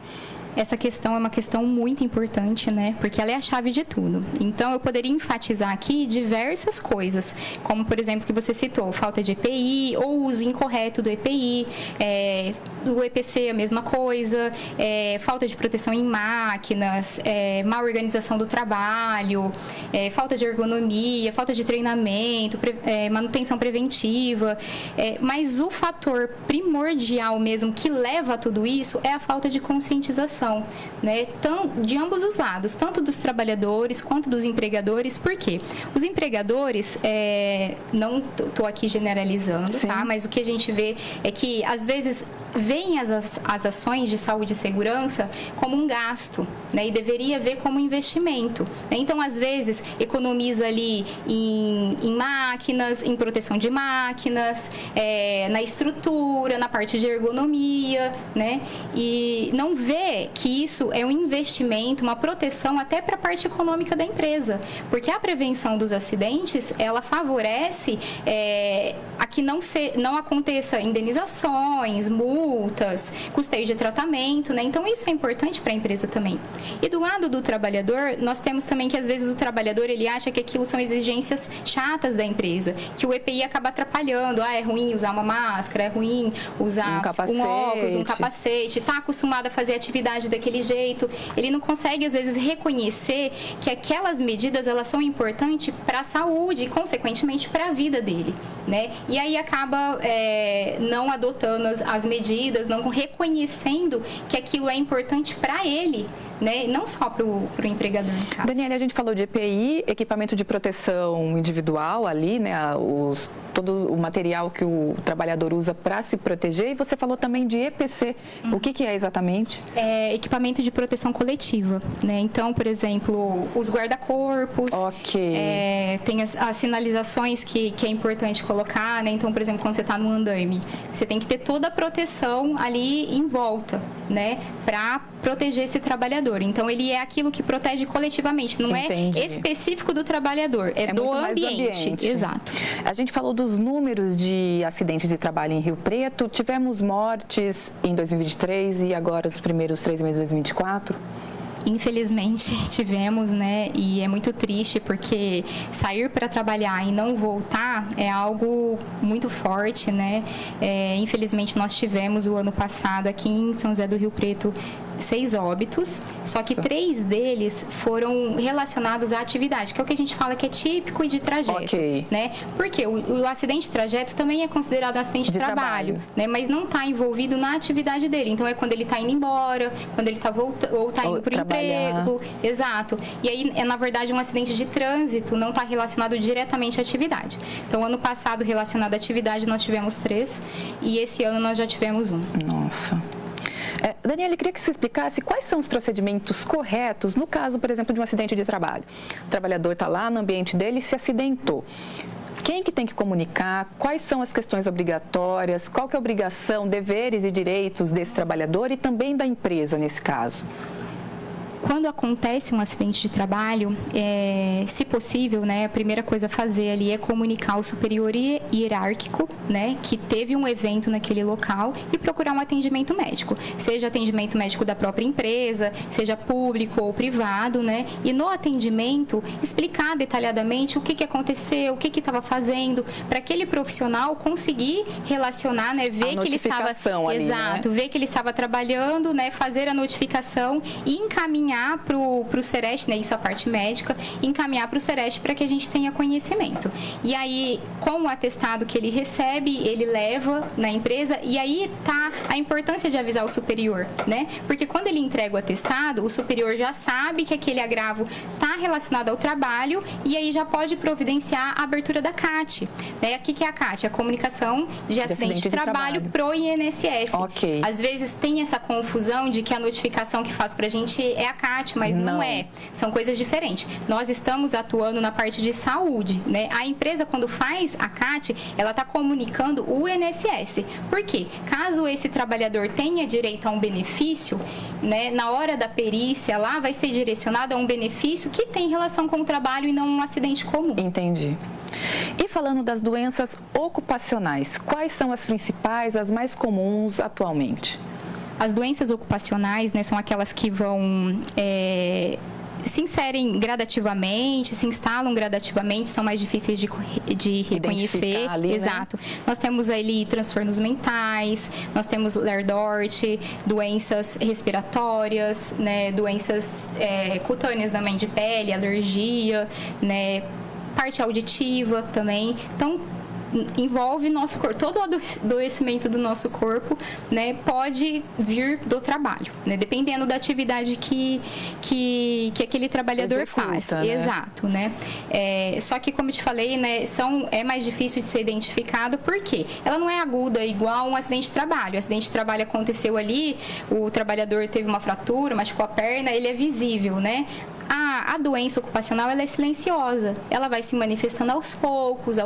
Essa questão é uma questão muito importante, né? Porque ela é a chave de tudo. Então, eu poderia enfatizar aqui diversas coisas, como, por exemplo, que você citou, falta de EPI ou uso incorreto do EPI, do EPC a mesma coisa, falta de proteção em máquinas, má organização do trabalho, falta de ergonomia, falta de treinamento, manutenção preventiva. Mas o fator primordial mesmo que leva a tudo isso é a falta de conscientização. proteção, né, de ambos os lados, tanto dos trabalhadores quanto dos empregadores. Por quê? Os empregadores, não estou aqui generalizando, tá? Mas o que a gente vê é que, às vezes, veem as ações de saúde e segurança como um gasto, né, e deveria ver como investimento, né? Então, às vezes, economiza ali em máquinas, em proteção de máquinas, na estrutura, na parte de ergonomia, né? E não vê que isso é um investimento, uma proteção até para a parte econômica da empresa, porque a prevenção dos acidentes, ela favorece a que não aconteça indenizações, multas, custeio de tratamento, né? Então, isso é importante para a empresa também. E do lado do trabalhador, nós temos também que, às vezes, o trabalhador, ele acha que aquilo são exigências chatas da empresa, que o EPI acaba atrapalhando. É ruim usar uma máscara, é ruim usar um óculos, um capacete, está acostumado a fazer atividade daquele jeito. Ele não consegue, às vezes, reconhecer que aquelas medidas, elas são importantes para a saúde e, consequentemente, para a vida dele, né? E aí acaba não adotando as medidas, não reconhecendo que aquilo é importante para ele, né? Não só para o empregador, no caso. Daniela, a gente falou de EPI, equipamento de proteção individual ali, né? Todo o material que o trabalhador usa para se proteger, e você falou também de EPC. O que é exatamente? É equipamento de proteção coletiva, né? Então, por exemplo, os guarda-corpos, tem as sinalizações que é importante colocar, né? Então, por exemplo, quando você está no andaime, você tem que ter toda a proteção ali em volta, né? Para proteger esse trabalhador. Então, ele é aquilo que protege coletivamente, não é específico do trabalhador, é do ambiente. Exato. A gente falou dos números de acidentes de trabalho em Rio Preto. Tivemos mortes em 2023 e agora os primeiros 3 meses de 2024? Infelizmente tivemos, né? E é muito triste porque sair para trabalhar e não voltar é algo muito forte, né? Infelizmente nós tivemos o ano passado aqui em São José do Rio Preto 6 óbitos, só que 3 deles foram relacionados à atividade, que é o que a gente fala que é típico e de trajeto, né? Porque o acidente de trajeto também é considerado um acidente de trabalho, né? Mas não está envolvido na atividade dele. Então é quando ele está indo embora, quando ele está voltando ou está indo para o emprego, exato. E aí é na verdade um acidente de trânsito, não está relacionado diretamente à atividade. Então ano passado relacionado à atividade nós tivemos 3 e esse ano nós já tivemos 1. Nossa. Daniela, eu queria que você explicasse quais são os procedimentos corretos no caso, por exemplo, de um acidente de trabalho. O trabalhador está lá no ambiente dele e se acidentou. Quem que tem que comunicar? Quais são as questões obrigatórias? Qual que é a obrigação, deveres e direitos desse trabalhador e também da empresa nesse caso? Quando acontece um acidente de trabalho, se possível, né, a primeira coisa a fazer ali é comunicar ao superior hierárquico, né, que teve um evento naquele local e procurar um atendimento médico, seja atendimento médico da própria empresa, seja público ou privado, né, e no atendimento explicar detalhadamente o que aconteceu, o que estava fazendo, para aquele profissional conseguir relacionar, né, ver que ele estava ali, exato, né? Ver que ele estava trabalhando, né, fazer a notificação e encaminhar para o Sereste, né, isso a parte médica, encaminhar para o Sereste para que a gente tenha conhecimento. E aí, com o atestado que ele recebe, ele leva na empresa e aí tá a importância de avisar o superior, né? Porque quando ele entrega o atestado, o superior já sabe que aquele agravo está relacionado ao trabalho e aí já pode providenciar a abertura da CAT. Né? O que é a CAT? A comunicação de acidente de trabalho pro INSS. Às vezes tem essa confusão de que a notificação que faz para a gente é a CAT, mas não é. São coisas diferentes. Nós estamos atuando na parte de saúde, né? A empresa, quando faz a CAT, ela está comunicando o INSS. Por quê? Caso esse trabalhador tenha direito a um benefício, né, na hora da perícia lá, vai ser direcionado a um benefício que tem relação com o trabalho e não um acidente comum. Entendi. E falando das doenças ocupacionais, quais são as principais, as mais comuns atualmente? As doenças ocupacionais, né, são aquelas que vão se inserem gradativamente, se instalam gradativamente, são mais difíceis de reconhecer. Ali, exato. Né? Nós temos ali transtornos mentais, nós temos Ler-Dort, doenças respiratórias, né, doenças cutâneas também de pele, alergia, né, parte auditiva também. Então, envolve nosso corpo, todo o adoecimento do nosso corpo, né, pode vir do trabalho, né, dependendo da atividade que aquele trabalhador faz. Né? Exato, né? Só que, como eu te falei, né, é mais difícil de ser identificado porque ela não é aguda igual um acidente de trabalho. O acidente de trabalho aconteceu ali, o trabalhador teve uma fratura, machucou a perna, ele é visível, né? A doença ocupacional, ela é silenciosa, ela vai se manifestando aos poucos,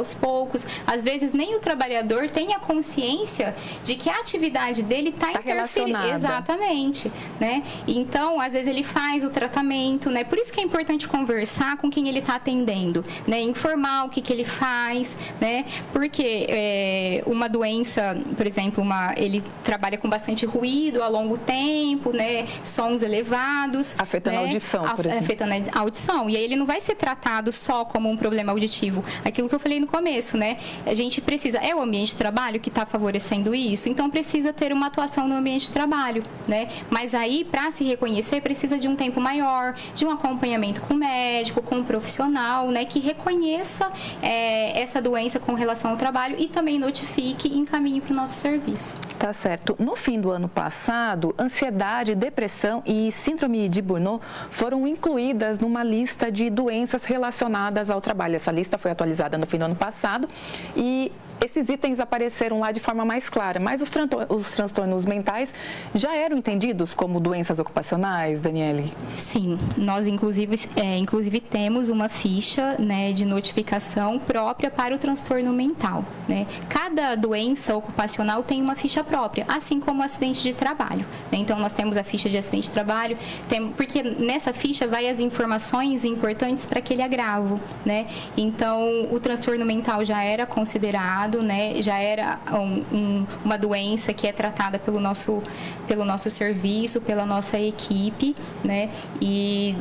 às vezes nem o trabalhador tem a consciência de que a atividade dele está interferindo. Exatamente, né? Então, às vezes ele faz o tratamento, né? Por isso que é importante conversar com quem ele está atendendo, né? Informar o que ele faz, né? Porque uma doença, por exemplo, ele trabalha com bastante ruído a longo tempo, né? Sons elevados. Afetando a audição, por exemplo. Afetando a audição. E aí ele não vai ser tratado só como um problema auditivo. Aquilo que eu falei no começo, né? A gente precisa... É o ambiente de trabalho que está favorecendo isso, então precisa ter uma atuação no ambiente de trabalho, né? Mas aí, para se reconhecer, precisa de um tempo maior, de um acompanhamento com o médico, com o profissional, né? Que reconheça essa doença com relação ao trabalho e também notifique e encaminhe para o nosso serviço. Tá certo. No fim do ano passado, ansiedade, depressão e síndrome de Burnout foram incluídas numa lista de doenças relacionadas ao trabalho. Essa lista foi atualizada no fim do ano passado e esses itens apareceram lá de forma mais clara, mas os transtornos mentais já eram entendidos como doenças ocupacionais, Daniele? Sim, nós inclusive temos uma ficha, né, de notificação própria para o transtorno mental, né? Cada doença ocupacional tem uma ficha própria, assim como o acidente de trabalho, né? Então, nós temos a ficha de acidente de trabalho, porque nessa ficha vai as informações importantes para aquele agravo, né? Então, o transtorno mental já era considerado, né, já era uma doença que é tratada pelo nosso serviço, pela nossa equipe, né, e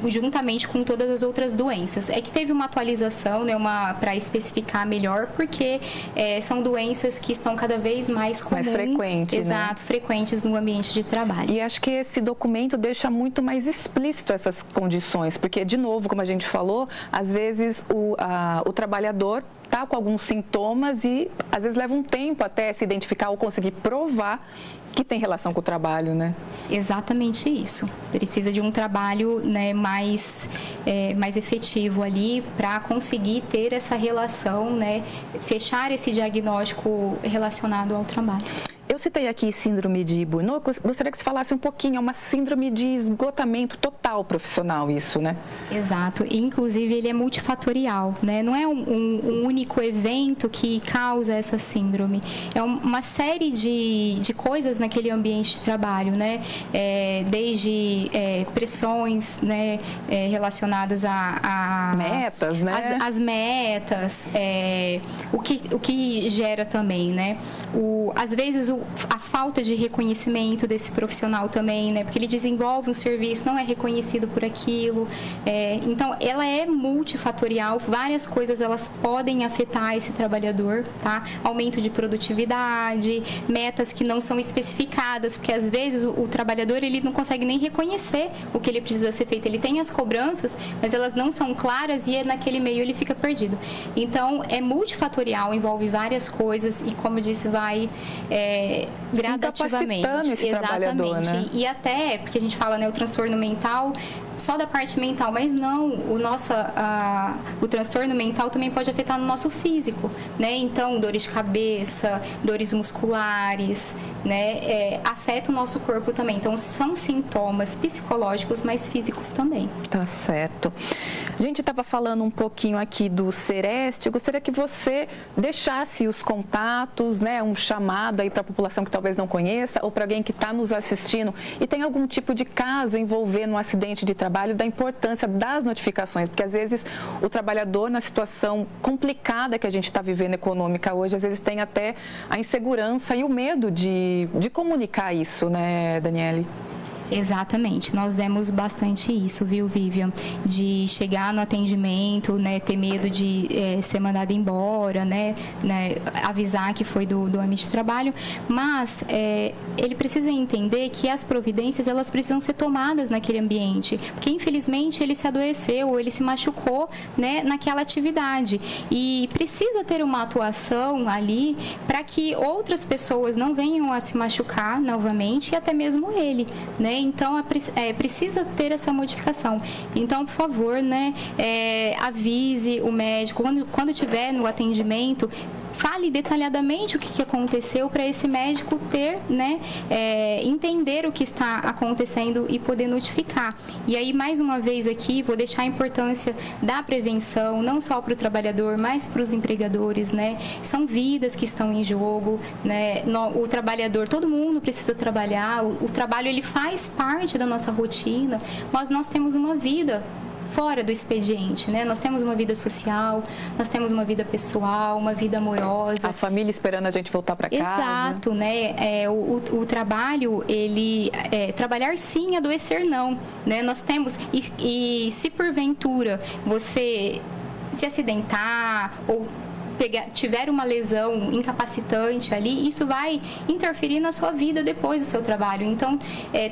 juntamente com todas as outras doenças. É que teve uma atualização, né, para especificar melhor, porque são doenças que estão cada vez mais comuns. Mais frequentes, exato, né? Frequentes no ambiente de trabalho. E acho que esse documento deixa muito mais explícito essas condições, porque, de novo, como a gente falou, às vezes o trabalhador está com alguns sintomas e às vezes leva um tempo até se identificar ou conseguir provar que tem relação com o trabalho, né? Exatamente isso. Precisa de um trabalho, né, mais efetivo ali para conseguir ter essa relação, né, fechar esse diagnóstico relacionado ao trabalho. Eu citei aqui síndrome de Burnout, gostaria que você falasse um pouquinho, é uma síndrome de esgotamento total profissional isso, né? Exato, e inclusive ele é multifatorial, né? Não é um único evento que causa essa síndrome, é uma série de coisas naquele ambiente de trabalho, né? Desde pressões, né, relacionadas a metas, né? As metas, o que gera também, né? Às vezes a falta de reconhecimento desse profissional também, né? Porque ele desenvolve um serviço, não é reconhecido por aquilo. Então, ela é multifatorial, várias coisas elas podem afetar esse trabalhador, tá? Aumento de produtividade, metas que não são especificadas, porque às vezes o trabalhador ele não consegue nem reconhecer o que ele precisa ser feito. Ele tem as cobranças, mas elas não são claras e naquele meio ele fica perdido. Então, é multifatorial, envolve várias coisas e, como eu disse, vai gradativamente. Esse trabalhador, né? E até, porque a gente fala, né, o transtorno mental, só da parte mental, mas não, o transtorno mental também pode afetar no nosso físico, né? Então, dores de cabeça, dores musculares, né? Afeta o nosso corpo também. Então, são sintomas psicológicos, mas físicos também. Tá certo. A gente estava falando um pouquinho aqui do Sereste, eu gostaria que você deixasse os contatos, né? Um chamado aí para a população que talvez não conheça ou para alguém que está nos assistindo e tem algum tipo de caso envolvendo um acidente de trabalho, da importância das notificações, porque às vezes o trabalhador na situação complicada que a gente está vivendo econômica hoje, às vezes tem até a insegurança e o medo de comunicar isso, né, Daniele? Exatamente, nós vemos bastante isso, viu, Vivian? De chegar no atendimento, né, ter medo de ser mandado embora, né, avisar que foi do ambiente de trabalho, mas ele precisa entender que as providências, elas precisam ser tomadas naquele ambiente, porque infelizmente ele se adoeceu ou ele se machucou, né, naquela atividade, e precisa ter uma atuação ali para que outras pessoas não venham a se machucar novamente e até mesmo ele, né? Então, precisa ter essa modificação. Então, por favor, né, avise o médico, quando tiver no atendimento, fale detalhadamente o que aconteceu para esse médico ter, né, entender o que está acontecendo e poder notificar. E aí, mais uma vez aqui, vou deixar a importância da prevenção, não só para o trabalhador, mas para os empregadores, né? São vidas que estão em jogo, né? O trabalhador, todo mundo precisa trabalhar, o trabalho ele faz parte da nossa rotina, mas nós temos uma vida fora do expediente, né? Nós temos uma vida social, nós temos uma vida pessoal, uma vida amorosa. A família esperando a gente voltar para casa. Exato, né? O trabalho, ele... trabalhar sim, adoecer não, né? Nós temos... E se porventura você se acidentar ou tiver uma lesão incapacitante ali, isso vai interferir na sua vida depois do seu trabalho. Então,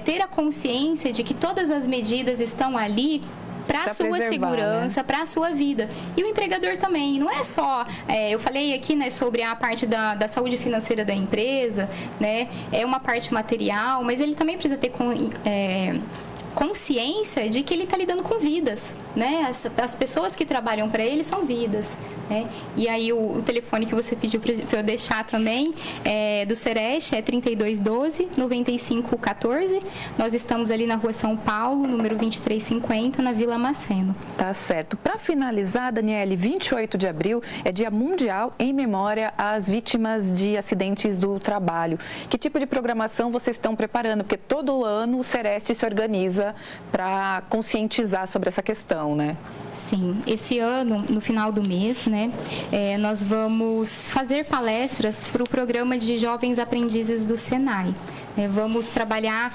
ter a consciência de que todas as medidas estão ali para a sua segurança, né? Para a sua vida. E o empregador também, não é só... eu falei aqui, né, sobre a parte da saúde financeira da empresa, né? É uma parte material, mas ele também precisa ter consciência de que ele está lidando com vidas, né? As pessoas que trabalham para ele são vidas, né? E aí o telefone que você pediu para eu deixar também do Sereste é 3212-9514. Nós estamos ali na Rua São Paulo, número 2350, na Vila Maceno. Tá certo. Para finalizar, Daniele, 28 de abril é Dia Mundial em memória às vítimas de acidentes do trabalho. Que tipo de programação vocês estão preparando? Porque todo ano o Sereste se organiza para conscientizar sobre essa questão, né? Sim, esse ano, no final do mês, né, nós vamos fazer palestras para o programa de jovens aprendizes do Senai. Vamos trabalhar,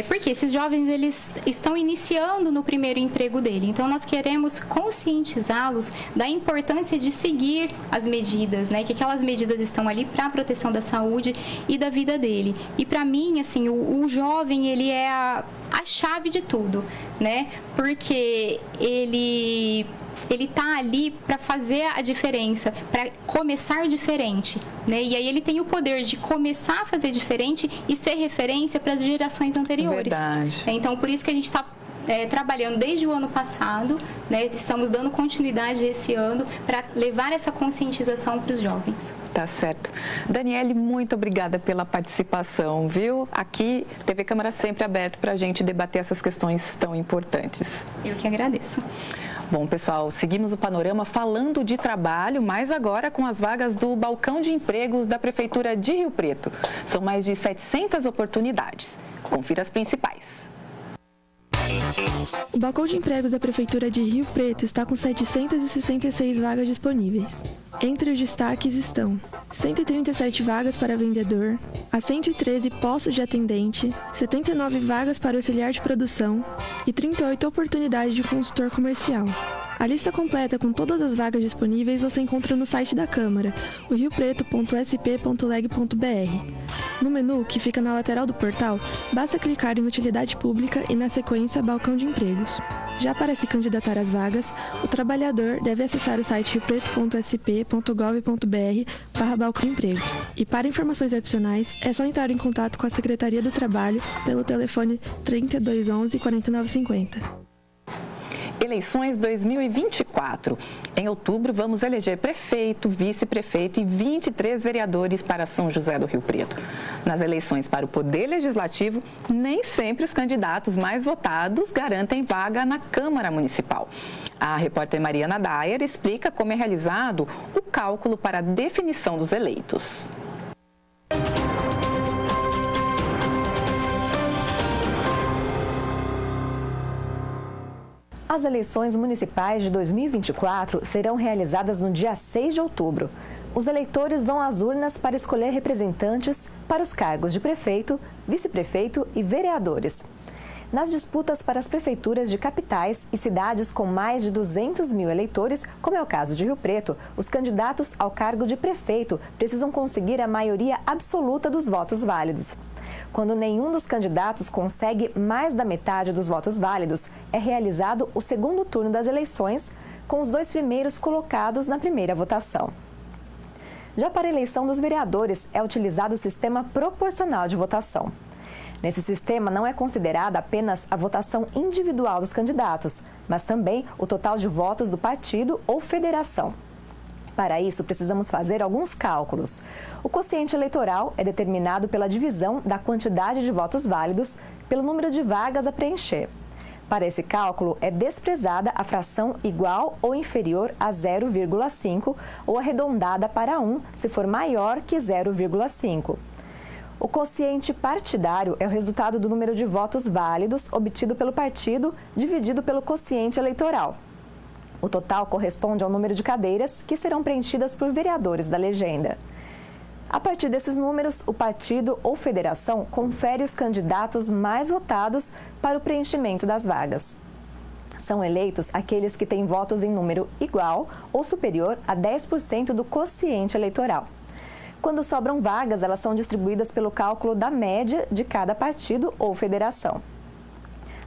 porque esses jovens, eles estão iniciando no primeiro emprego dele. Então, nós queremos conscientizá-los da importância de seguir as medidas, né, que aquelas medidas estão ali para a proteção da saúde e da vida dele. E, para mim, assim, o jovem, ele é a chave de tudo, né, porque ele está ali para fazer a diferença, para começar diferente, né? E aí ele tem o poder de começar a fazer diferente e ser referência para as gerações anteriores. Verdade. Então, por isso que a gente está trabalhando desde o ano passado, né? Estamos dando continuidade esse ano para levar essa conscientização para os jovens. Tá certo. Daniele, muito obrigada pela participação, viu? Aqui, TV Câmara sempre aberto para a gente debater essas questões tão importantes. Eu que agradeço. Bom, pessoal, seguimos o panorama falando de trabalho, mas agora com as vagas do Balcão de Empregos da Prefeitura de Rio Preto. São mais de 700 oportunidades. Confira as principais. O Balcão de Empregos da Prefeitura de Rio Preto está com 766 vagas disponíveis. Entre os destaques estão 137 vagas para vendedor, a 113 postos de atendente, 79 vagas para auxiliar de produção e 38 oportunidades de consultor comercial. A lista completa com todas as vagas disponíveis você encontra no site da Câmara, o riopreto.sp.leg.br. No menu, que fica na lateral do portal, basta clicar em Utilidade Pública e, na sequência, Balcão de Empregos. Já para se candidatar às vagas, o trabalhador deve acessar o site riopreto.sp.gov.br/balcão de empregos. E para informações adicionais, é só entrar em contato com a Secretaria do Trabalho pelo telefone 3211 4950. Eleições 2024. Em outubro, vamos eleger prefeito, vice-prefeito e 23 vereadores para São José do Rio Preto. Nas eleições para o Poder Legislativo, nem sempre os candidatos mais votados garantem vaga na Câmara Municipal. A repórter Mariana Dyer explica como é realizado o cálculo para a definição dos eleitos. As eleições municipais de 2024 serão realizadas no dia 6 de outubro. Os eleitores vão às urnas para escolher representantes para os cargos de prefeito, vice-prefeito e vereadores. Nas disputas para as prefeituras de capitais e cidades com mais de 200 mil eleitores, como é o caso de Rio Preto, os candidatos ao cargo de prefeito precisam conseguir a maioria absoluta dos votos válidos. Quando nenhum dos candidatos consegue mais da metade dos votos válidos, é realizado o segundo turno das eleições, com os 2 primeiros colocados na primeira votação. Já para a eleição dos vereadores, é utilizado o sistema proporcional de votação. Nesse sistema não é considerada apenas a votação individual dos candidatos, mas também o total de votos do partido ou federação. Para isso, precisamos fazer alguns cálculos. O quociente eleitoral é determinado pela divisão da quantidade de votos válidos pelo número de vagas a preencher. Para esse cálculo, é desprezada a fração igual ou inferior a 0,5 ou arredondada para 1, se for maior que 0,5. O quociente partidário é o resultado do número de votos válidos obtido pelo partido dividido pelo quociente eleitoral. O total corresponde ao número de cadeiras que serão preenchidas por vereadores da legenda. A partir desses números, o partido ou federação confere os candidatos mais votados para o preenchimento das vagas. São eleitos aqueles que têm votos em número igual ou superior a 10% do quociente eleitoral. Quando sobram vagas, elas são distribuídas pelo cálculo da média de cada partido ou federação.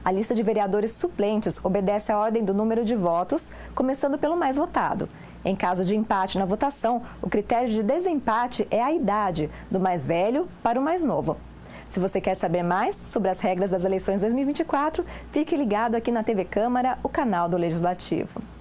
A lista de vereadores suplentes obedece à ordem do número de votos, começando pelo mais votado. Em caso de empate na votação, o critério de desempate é a idade, do mais velho para o mais novo. Se você quer saber mais sobre as regras das eleições 2024, fique ligado aqui na TV Câmara, o canal do Legislativo.